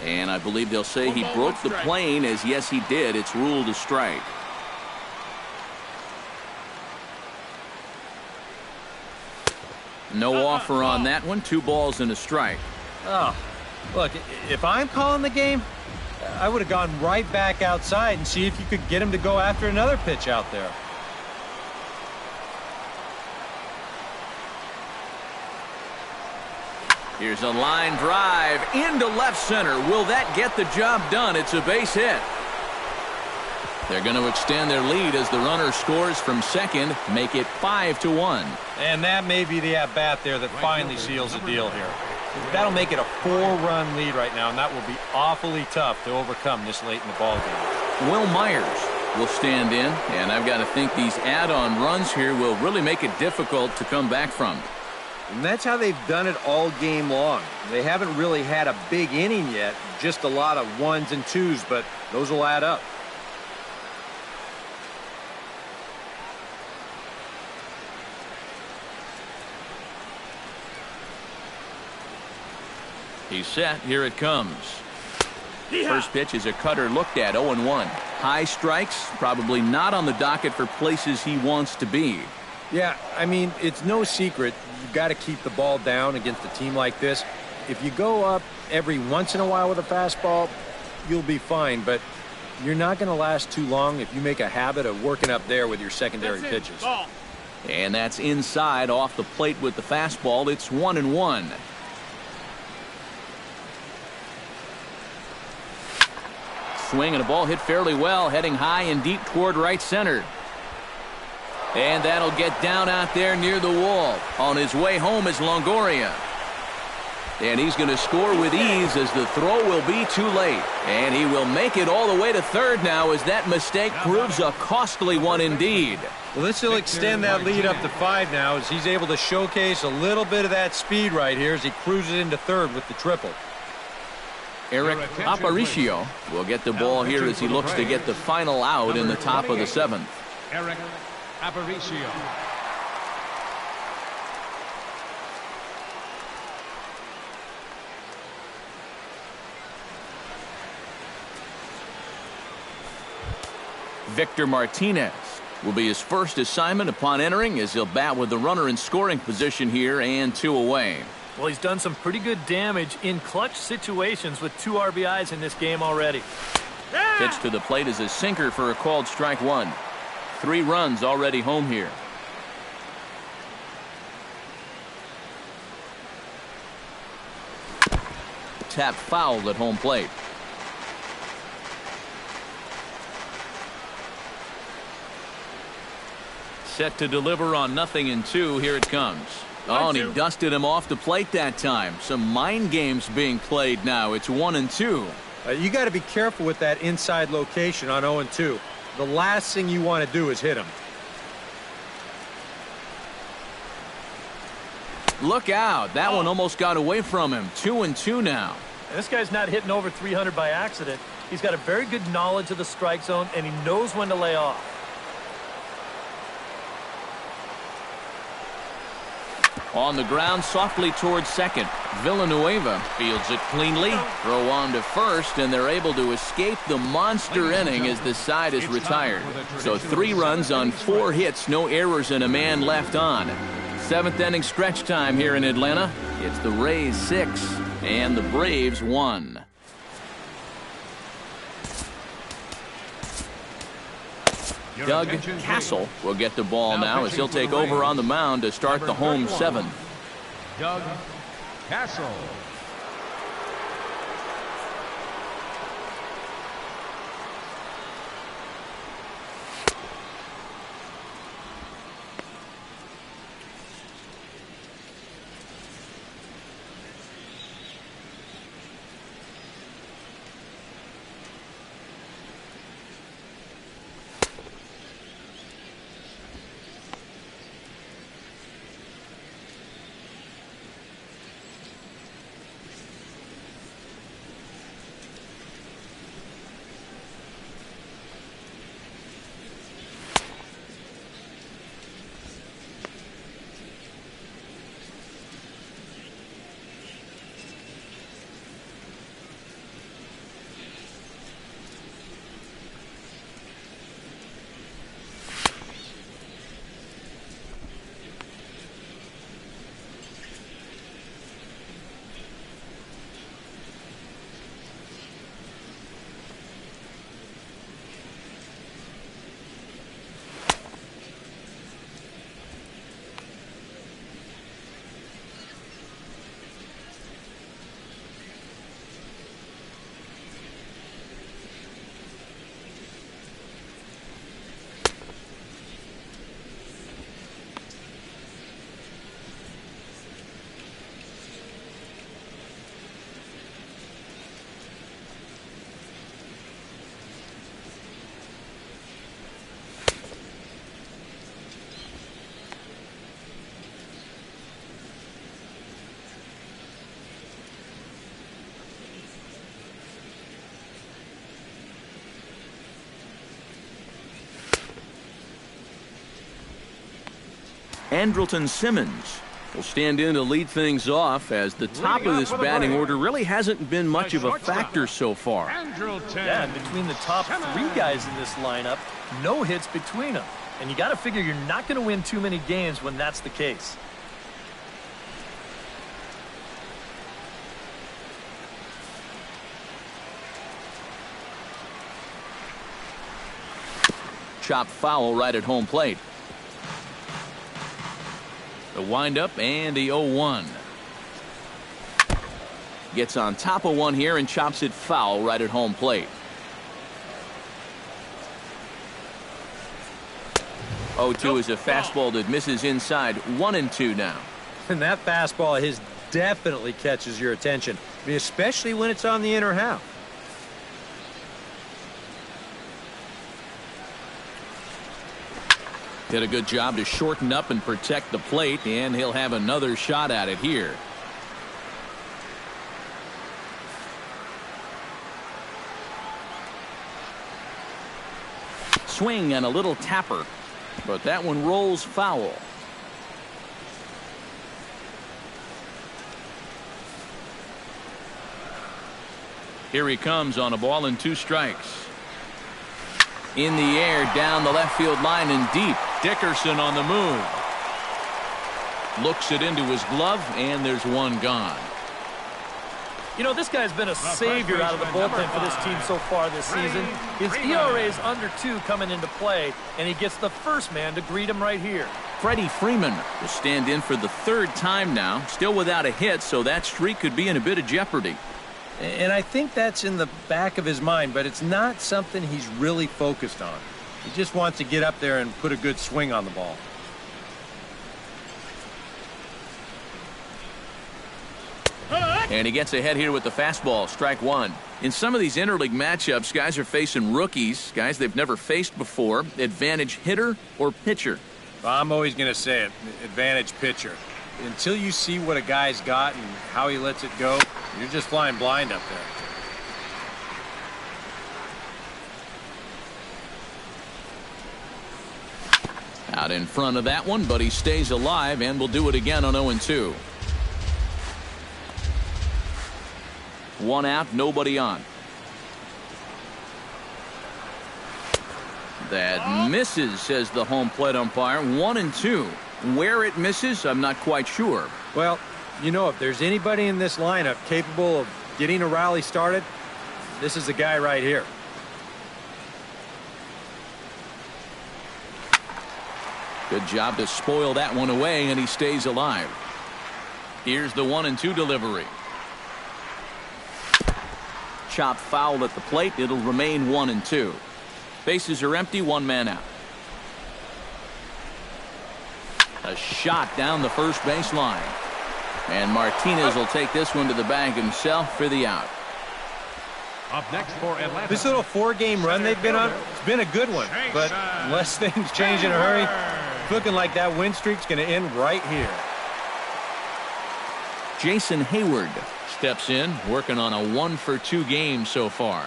And I believe they'll say he broke the plane, as yes he did. It's ruled a strike. No offer on that one. 2 balls and a strike. Oh, look, if I'm calling the game, I would have gone right back outside and see if you could get him to go after another pitch out there. Here's a line drive into left center. Will that get the job done? It's a base hit. They're going to extend their lead as the runner scores from second, make it 5-1. And that may be the at-bat there that finally seals the deal here. That'll make it a 4-run lead right now, and that will be awfully tough to overcome this late in the ballgame. Will Myers will stand in, and I've got to think these add-on runs here will really make it difficult to come back from. And that's how they've done it all game long. They haven't really had a big inning yet, just a lot of 1s and 2s, but those will add up. He's set. Here it comes. First pitch is a cutter looked at, 0-1. High strikes, probably not on the docket for places he wants to be. Yeah, I mean, it's no secret. You've got to keep the ball down against a team like this. If you go up every once in a while with a fastball, you'll be fine. But you're not going to last too long if you make a habit of working up there with your secondary pitches. Ball. And that's inside off the plate with the fastball. It's 1-1. Swing and a ball hit fairly well, heading high and deep toward right center. And that'll get down out there near the wall. On his way home is Longoria. And he's going to score with ease as the throw will be too late. And he will make it all the way to third now as that mistake proves a costly one indeed. Well, this will extend that lead up to 5 now as he's able to showcase a little bit of that speed right here as he cruises into third with the triple. Eric Aparicio will get the ball here as he looks to get the final out in the top of the 7th. Eric Aparicio. Victor Martinez will be his first assignment upon entering as he'll bat with the runner in scoring position here and 2 away. Well, he's done some pretty good damage in clutch situations with 2 RBIs in this game already. Pitch to the plate is a sinker for a called strike 1. 3 runs already home here. Tap fouled at home plate. Set to deliver on 0-2. Here it comes. Oh, and he dusted him off the plate that time. Some mind games being played now. It's 1-2. You got to be careful with that inside location on 0-2. The last thing you want to do is hit him. Look out. That one almost got away from him. 2-2 now. And this guy's not hitting over 300 by accident. He's got a very good knowledge of the strike zone, and he knows when to lay off. On the ground, softly towards second. Villanueva fields it cleanly. Throw on to first, and they're able to escape the monster inning as the side is retired. So 3 runs on 4 hits, no errors, and a man left on. 7th inning stretch time here in Atlanta. It's the Rays 6 and the Braves 1. Doug Castle will get the ball now as he'll take over on the mound to start the home 7th. Doug Castle. Andrelton Simmons will stand in to lead things off, as the top of this batting order really hasn't been much of a factor so far. Yeah, between the top 3 guys in this lineup, no hits between them. And you got to figure you're not going to win too many games when that's the case. Chopped foul right at home plate. The windup and the 0-1. Gets on top of one here and chops it foul right at home plate. 0-2 is a fastball that misses inside. 1-2 now. And that fastball of his definitely catches your attention, I mean, especially when it's on the inner half. Did a good job to shorten up and protect the plate, and he'll have another shot at it here. Swing and a little tapper, but that one rolls foul. Here he comes on a ball and 2 strikes. In the air, down the left field line and deep. Dickerson on the move. Looks it into his glove, and there's one gone. You know, this guy's been a savior out of the bullpen for this team so far this season. His ERA is under 2 coming into play, and he gets the first man to greet him right here. Freddie Freeman will stand in for the 3rd time now, still without a hit, so that streak could be in a bit of jeopardy. And I think that's in the back of his mind, but it's not something he's really focused on. He just wants to get up there and put a good swing on the ball. And he gets ahead here with the fastball, strike 1. In some of these interleague matchups, guys are facing rookies, guys they've never faced before. Advantage hitter or pitcher? Well, I'm always going to say it, advantage pitcher. Until you see what a guy's got and how he lets it go, you're just flying blind up there. Out in front of that one, but he stays alive and will do it again on 0-2. 1 out, nobody on. That misses, says the home plate umpire. 1-2. Where it misses, I'm not quite sure. Well, you know, if there's anybody in this lineup capable of getting a rally started, this is the guy right here. Good job to spoil that one away, and he stays alive. Here's the 1-2 delivery. Chopped foul at the plate. It'll remain 1-2. Bases are empty, 1 man out. A shot down the first baseline. And Martinez will take this one to the bag himself for the out. Up next for Atlanta. This little 4-game run they've been on, it's been a good one. But unless things change in a hurry, it's looking like that win streak's going to end right here. Jason Hayward steps in, working on a 1-for-2 game so far.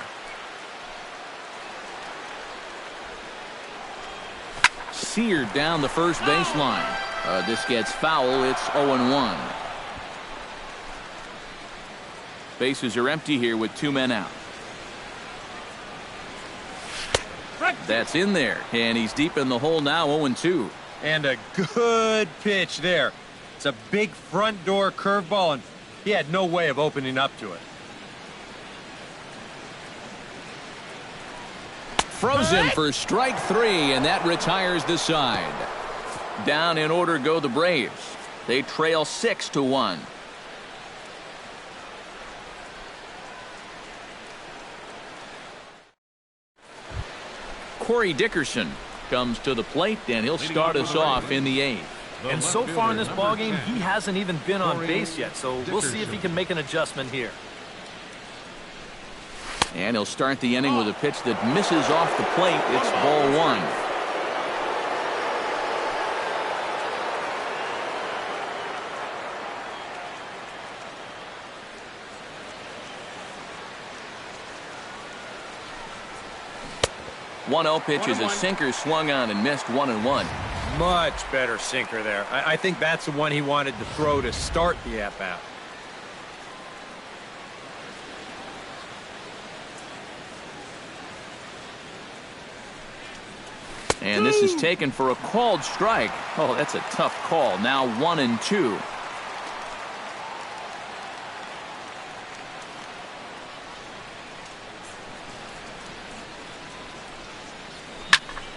Seared down the first baseline. This gets foul. It's 0-1. Bases are empty here with 2 men out. That's in there, and he's deep in the hole now. 0-2. And a good pitch there. It's a big front door curveball, and he had no way of opening up to it. Frozen for strike 3, and that retires the side. Down in order go the Braves. They trail 6-1. Corey Dickerson comes to the plate, and he'll start us off in the 8th. And so far in this ballgame, he hasn't even been on base yet, so we'll see if he can make an adjustment here. And he'll start the inning with a pitch that misses off the plate. It's ball 1. One 0 pitch is a sinker swung on and missed. 1-1. Much better sinker there. I think that's the one he wanted to throw to start the at-bat. And this is taken for a called strike. Oh, that's a tough call. Now 1-2.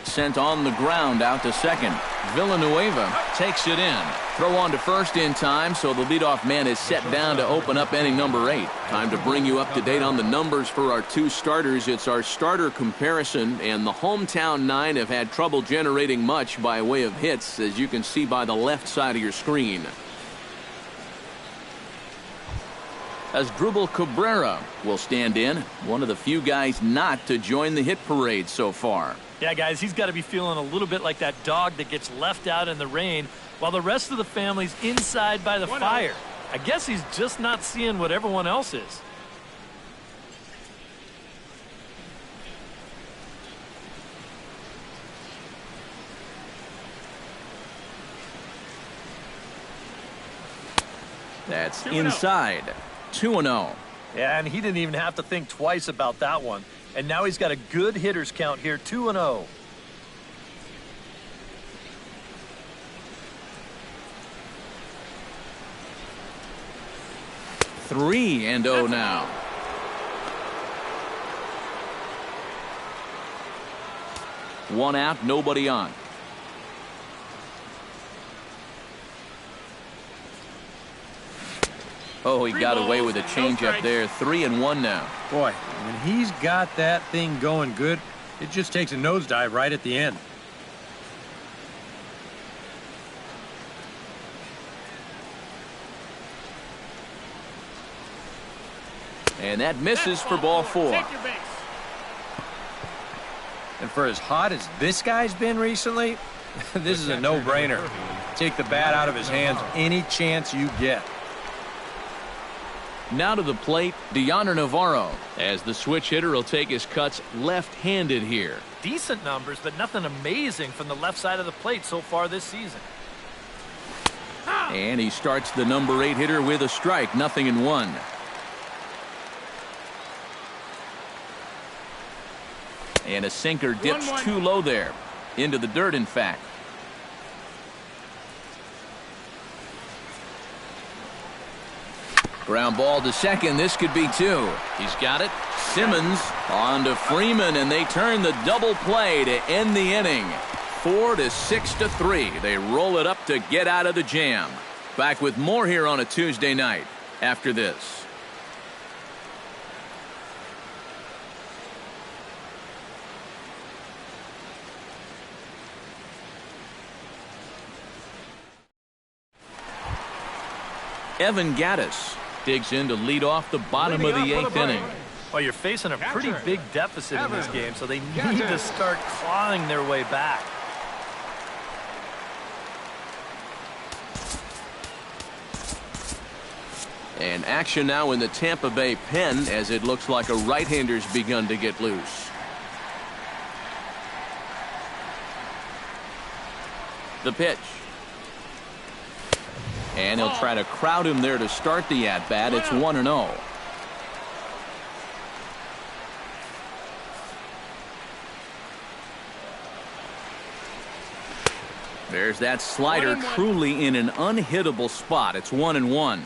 Sent on the ground out to second. Villanueva takes it in. Throw on to first in time, so the leadoff man is set down to open up inning number 8. Time to bring you up to date on the numbers for our 2 starters. It's our starter comparison, and the hometown 9 have had trouble generating much by way of hits, as you can see by the left side of your screen. Asdrubal Cabrera will stand in, one of the few guys not to join the hit parade so far. Yeah, guys, he's got to be feeling a little bit like that dog that gets left out in the rain while the rest of the family's inside by the fire. I guess he's just not seeing what everyone else is. That's inside. 2-0. Yeah, and he didn't even have to think twice about that one. And now he's got a good hitters count here, 2-0. Three and 0 now. One out, nobody on. Oh, he got away with a changeup there. 3-1 now. Boy, when he's got that thing going good, it just takes a nosedive right at the end. And that misses for ball 4. And for as hot as this guy's been recently, this is a no-brainer. Take the bat out of his hands any chance you get. Now to the plate, Deoner Navarro, as the switch hitter will take his cuts left-handed here. Decent numbers, but nothing amazing from the left side of the plate so far this season. And he starts the number 8 hitter with a strike, 0-1. And a sinker dips too low there. Into the dirt, in fact. Ground ball to second. This could be 2. He's got it. Simmons on to Freeman, and they turn the double play to end the inning. 4-6-3. They roll it up to get out of the jam. Back with more here on a Tuesday night after this. Evan Gattis digs in to lead off the bottom of the 8th inning. Well, you're facing a pretty big deficit in this game, so they need to start clawing their way back. And action now in the Tampa Bay pen, as it looks like a right-hander's begun to get loose. The pitch. And he'll try to crowd him there to start the at-bat. It's 1-0. There's that slider, truly in an unhittable spot. It's 1-1.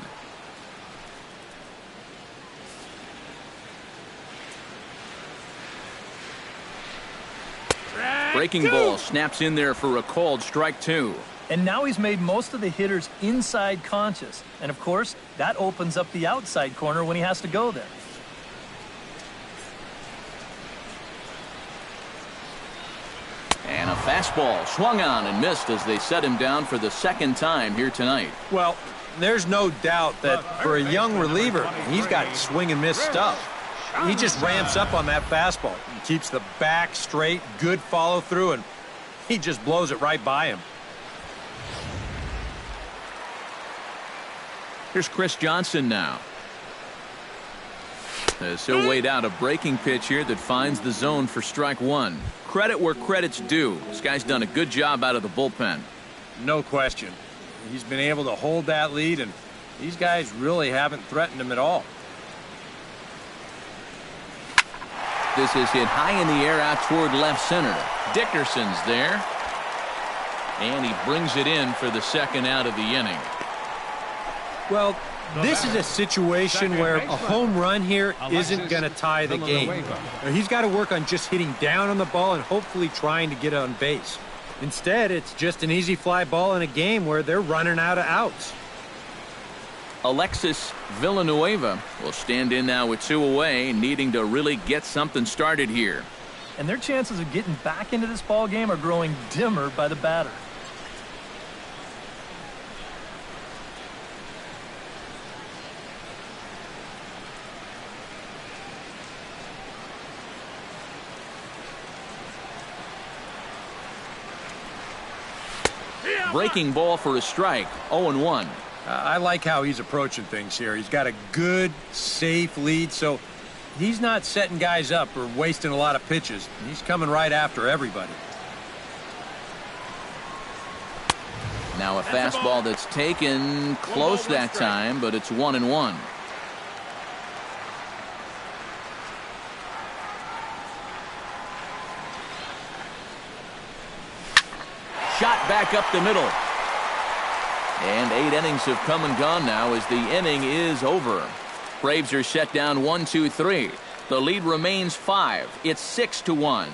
Breaking ball snaps in there for a called strike 2. And now he's made most of the hitters inside conscious. And, of course, that opens up the outside corner when he has to go there. And a fastball swung on and missed as they set him down for the second time here tonight. Well, there's no doubt that for a young reliever, he's got swing and miss stuff. He just ramps up on that fastball. He keeps the back straight, good follow through, and he just blows it right by him. Here's Chris Johnson now. as he'll wait out a breaking pitch here that finds the zone for strike one. Credit where credit's due. This guy's done a good job out of the bullpen. No question. He's been able to hold that lead, and these guys really haven't threatened him at all. This is hit high in the air out toward left center. Dickerson's there. And he brings it in for the second out of the inning. Well, this is a situation where a home run here isn't going to tie the game. He's got to work on just hitting down on the ball and hopefully trying to get on base. Instead, it's just an easy fly ball in a game where they're running out of outs. Alexis Villanueva will stand in now with 2 away, needing to really get something started here. And their chances of getting back into this ball game are growing dimmer by the batter. Breaking ball for a strike, 0-1. I like how he's approaching things here. He's got a good, safe lead, so he's not setting guys up or wasting a lot of pitches. He's coming right after everybody. Now a fastball that's taken close that time, but it's 1-1. Shot back up the middle. And 8 innings have come and gone now as the inning is over. Braves are set down 1-2-3. The lead remains 5. It's 6-1.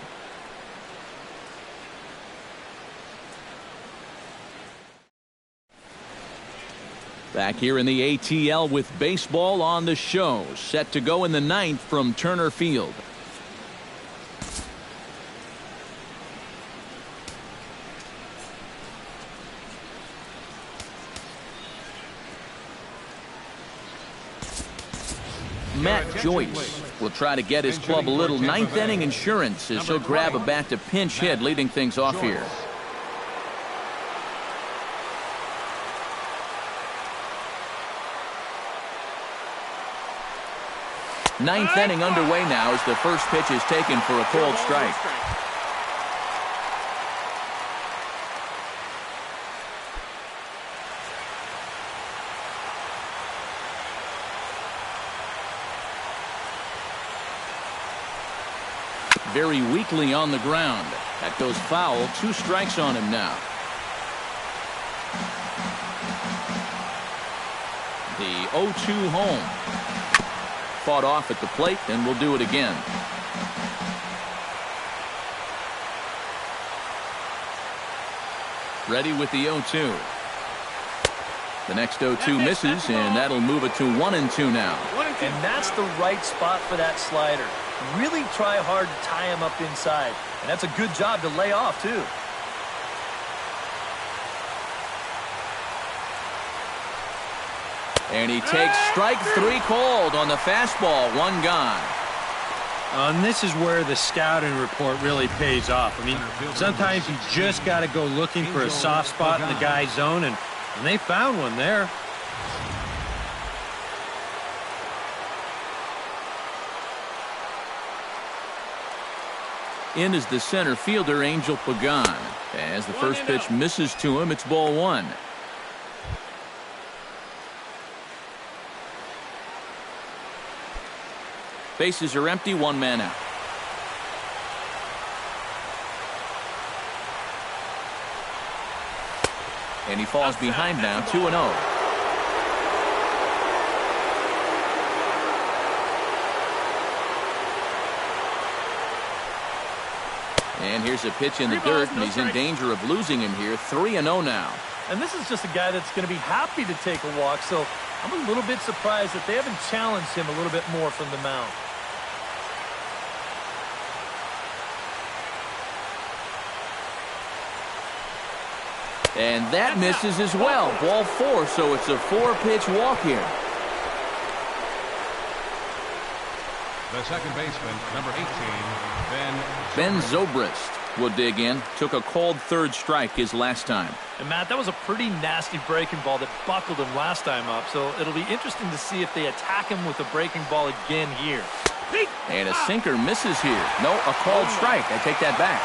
Back here in the ATL with baseball on the show. Set to go in the 9th from Turner Field. Matt Joyce will try to get his club a little 9th inning insurance as he'll grab a bat to pinch hit, leading things off here. Ninth inning underway now as the first pitch is taken for a cold strike. Very weakly on the ground. That goes foul. 2 strikes on him now. The 0-2 home. Fought off at the plate, and we'll do it again. Ready with the 0-2. The next 0-2 misses, and that'll move it to 1-2 now. And that's the right spot for that slider. Really try hard to tie him up inside. And that's a good job to lay off, too. And he takes strike 3 called on the fastball. 1 gone. And this is where the scouting report really pays off. I mean, sometimes you just got to go looking for a soft spot in the guy's zone, and they found one there. In is the center fielder, Angel Pagan. As the first pitch misses to him, it's ball 1. Bases are empty, 1 man out. And he falls behind now, 2-0. And here's a pitch in the dirt, and he's in danger of losing him here. 3-0 now. And this is just a guy that's going to be happy to take a walk, so I'm a little bit surprised that they haven't challenged him a little bit more from the mound. And that misses as well. Ball 4, so it's a 4-pitch walk here. The second baseman, number 18, Ben Zobrist. We'll dig in. Took a called third strike his last time. And, Matt, that was a pretty nasty breaking ball that buckled him last time up, so it'll be interesting to see if they attack him with a breaking ball again here. And a sinker misses here. No, a called strike. I take that back.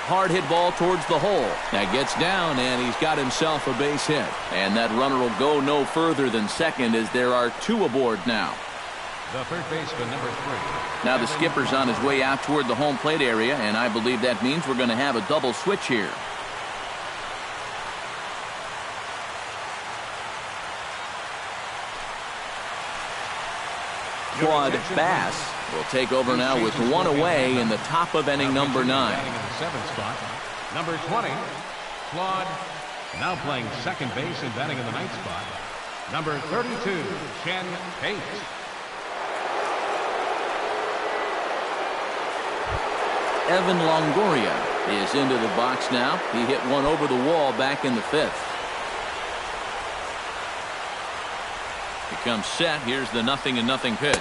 Hard hit ball towards the hole. That gets down, and he's got himself a base hit. And that runner will go no further than second as there are two aboard now. The third baseman, number 3. Now the skipper's on his way out toward the home plate area, and I believe that means we're going to have a double switch here. Claude Bass will take over now with one away in the top of inning number 9. Batting in the 7th spot. Number 20, Claude, now playing second base and batting in the 9th spot. Number 32, Chen Pate. Evan Longoria is into the box now. He hit one over the wall back in the 5th. He comes set. Here's the 0-0 pitch.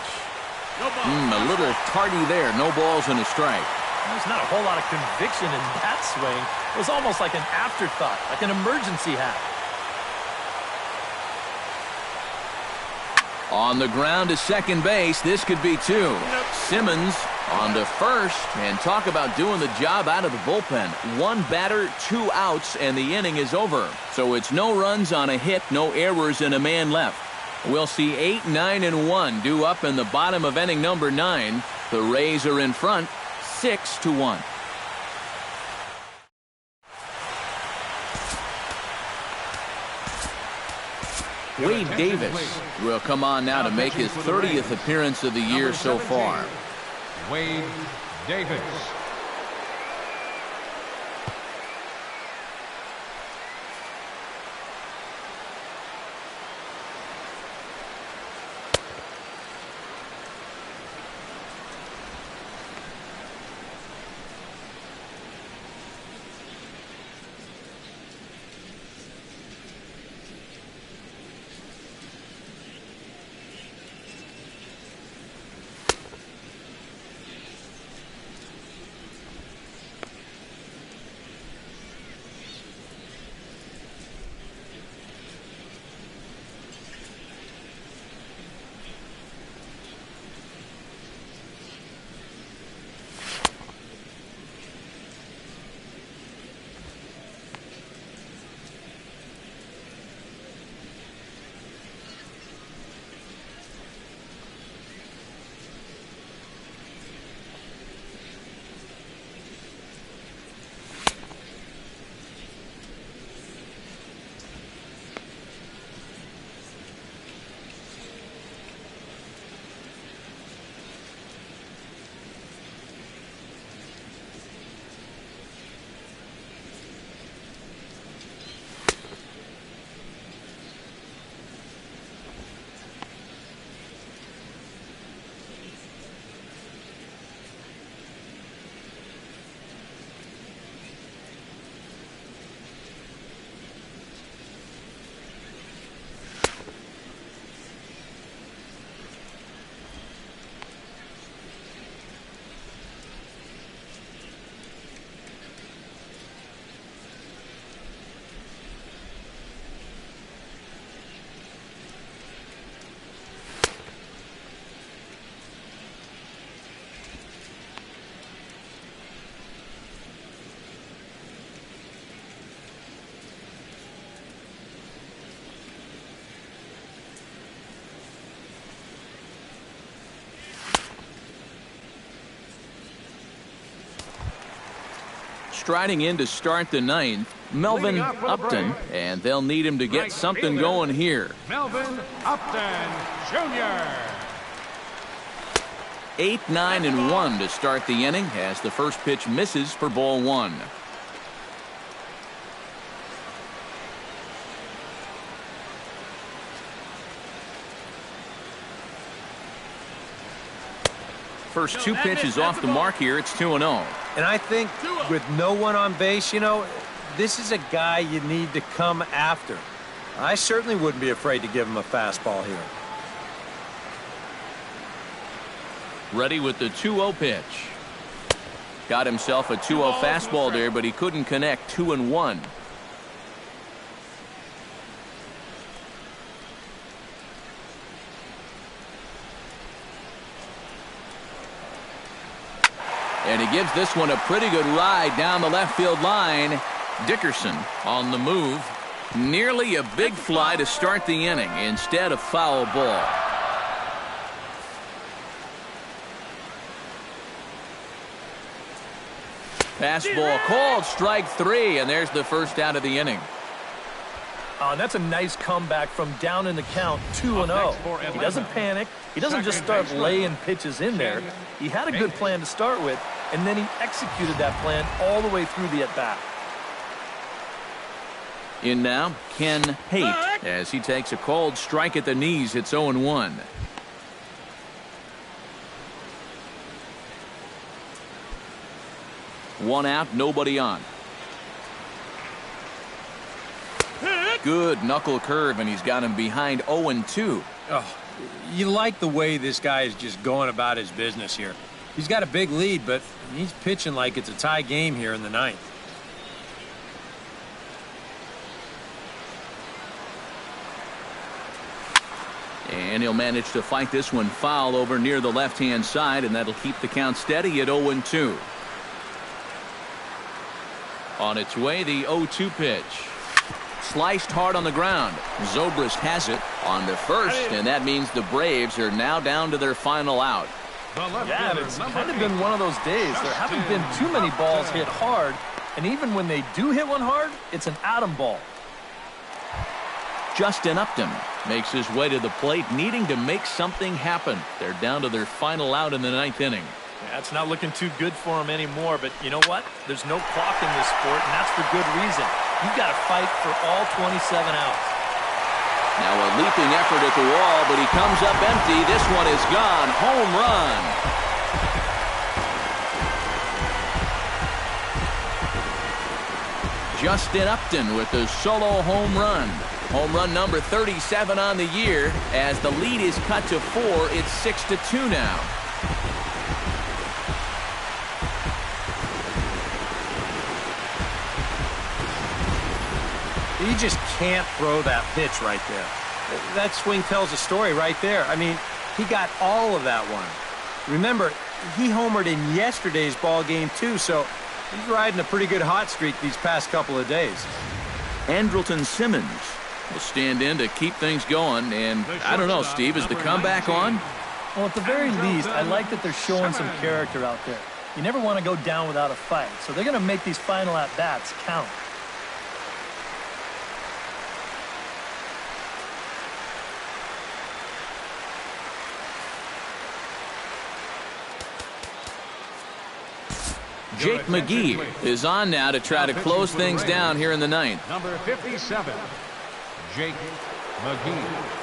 A little tardy there. No balls and a strike. There's not a whole lot of conviction in that swing. It was almost like an afterthought, like an emergency hat. On the ground to second base. This could be 2. Simmons on to first, and talk about doing the job out of the bullpen. 1 batter, 2 outs, and the inning is over. So it's no runs on a hit, no errors, and a man left. We'll see 8, 9, and 1 due up in the bottom of inning number 9. The Rays are in front, 6-1. Wade Davis will come on now to make his 30th appearance of the year so far. Wade Davis. Striding in to start the 9th, Melvin Upton, and they'll need him to get something going here. Melvin Upton, Jr. 8, 9, and 1 to start the inning as the first pitch misses for ball 1. First 2 pitches off the mark here. It's 2-0. And I think with no one on base, you know, this is a guy you need to come after. I certainly wouldn't be afraid to give him a fastball here. Ready with the 2-0 pitch. Got himself a 2-0 fastball there, but he couldn't connect. 2-1. And he gives this one a pretty good ride down the left field line. Dickerson on the move. Nearly a big fly to start the inning. Instead, a foul ball. Fastball called, strike 3, and there's the first out of the inning. And that's a nice comeback from down in the count, 2-0. He doesn't panic. He doesn't just start laying pitches in there. He had a good plan to start with, and then he executed that plan all the way through the at-bat. In now, Ken Haight, as he takes a called strike at the knees. It's 0-1. One out, nobody on. Good knuckle curve, and he's got him behind 0-2. Oh, you like the way this guy is just going about his business here. He's got a big lead, but he's pitching like it's a tie game here in the ninth. And he'll manage to fight this one foul over near the left-hand side, and that'll keep the count steady at 0-2. On its way, the 0-2 pitch. Sliced hard on the ground. Zobrist has it on the first, and that means the Braves are now down to their final out. Yeah, and it's kind of been one of those days. There haven't been too many balls hit hard, and even when they do hit one hard, it's an atom ball. Justin Upton makes his way to the plate, needing to make something happen. They're down to their final out in the ninth inning. Yeah, it's not looking too good for him anymore, but you know what? There's no clock in this sport, and that's for good reason. You've got to fight for all 27 outs. Now a leaping effort at the wall, but he comes up empty. This one is gone. Home run. Justin Upton with the solo home run. Home run number 37 on the year. As the lead is cut to 4, it's 6-2 now. You just can't throw that pitch right there. That swing tells a story right there. I mean, he got all of that one. Remember, he homered in yesterday's ball game too, so he's riding a pretty good hot streak these past couple of days. Andrelton Simmons will stand in to keep things going, and I don't know, Steve, is the comeback on? Well, at the very least, I like that they're showing some character out there. You never want to go down without a fight, so they're going to make these final at-bats count. Jake McGee is on now to try to close things down here in the ninth. Number 57, Jake McGee.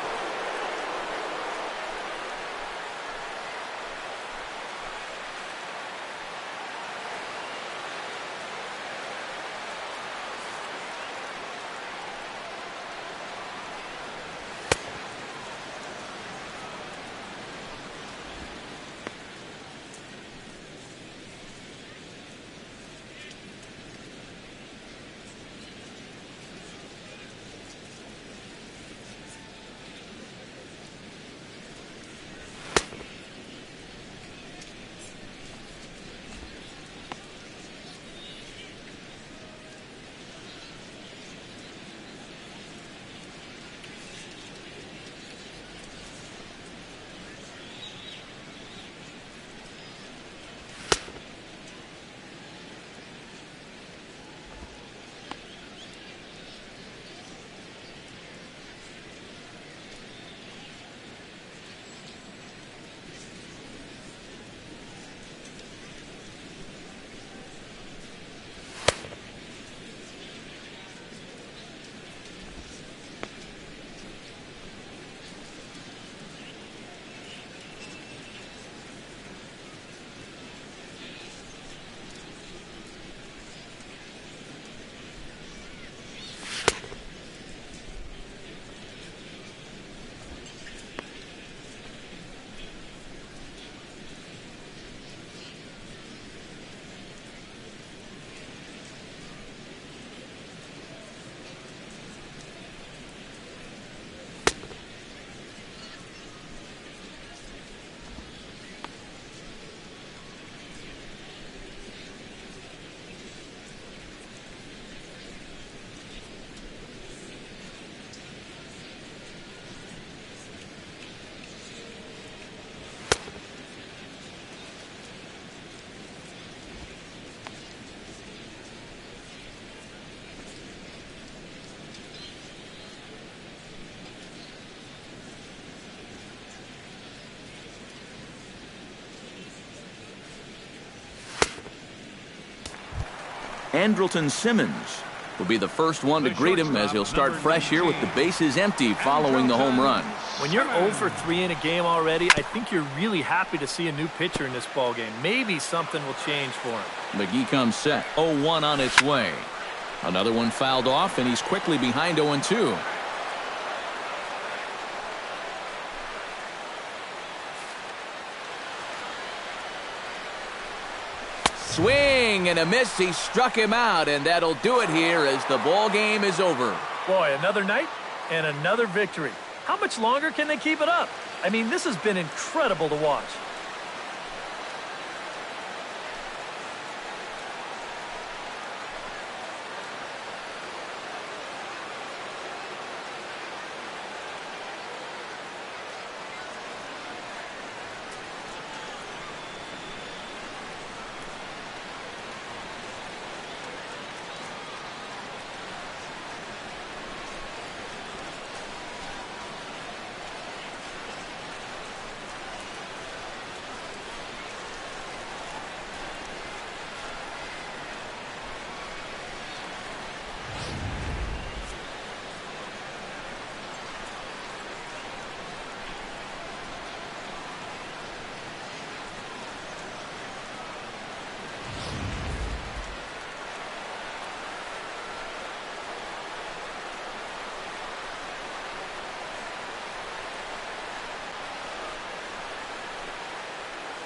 Andrelton Simmons will be the first one to greet him as he'll start fresh here with the bases empty following the home run. When you're 0 for 3 in a game already, I think you're really happy to see a new pitcher in this ballgame. Maybe something will change for him. McGee comes set. 0-1 on its way. Another one fouled off, and he's quickly behind 0-2. Swing and a miss. He struck him out, and that'll do it here as the ball game is over. Boy, another night and another victory. How much longer can they keep it up? I mean, this has been incredible to watch.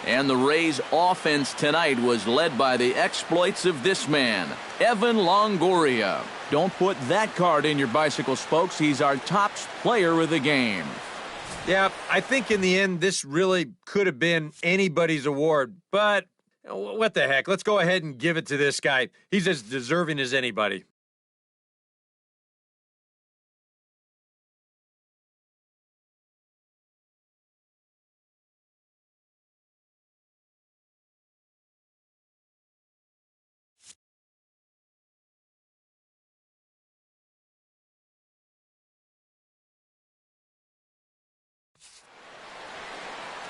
And the Rays' offense tonight was led by the exploits of this man, Evan Longoria. Don't put that card in your bicycle spokes. He's our top player of the game. Yeah, I think in the end, this really could have been anybody's award. But what the heck? Let's go ahead and give it to this guy. He's as deserving as anybody.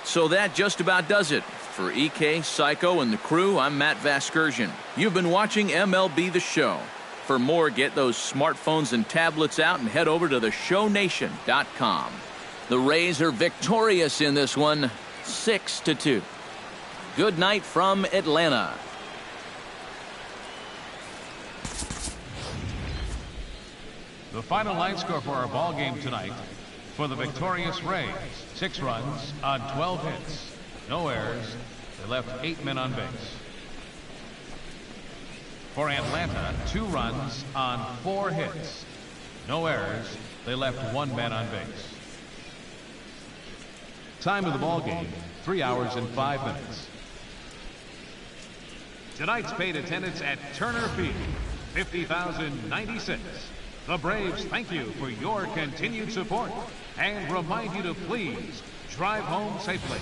So that just about does it. For EK, Psycho, and the crew, I'm Matt Vasgersian. You've been watching MLB The Show. For more, get those smartphones and tablets out and head over to theshownation.com. The Rays are victorious in this one, 6-2. Good night from Atlanta. The final line score for our ball game tonight. For the victorious Rays, 6 runs on 12 hits. No errors. They left 8 men on base. For Atlanta, 2 runs on 4 hits. No errors. They left 1 man on base. Time of the ball game, 3 hours and 5 minutes. Tonight's paid attendance at Turner Field, 50,096. The Braves thank you for your continued support and remind you to please drive home safely.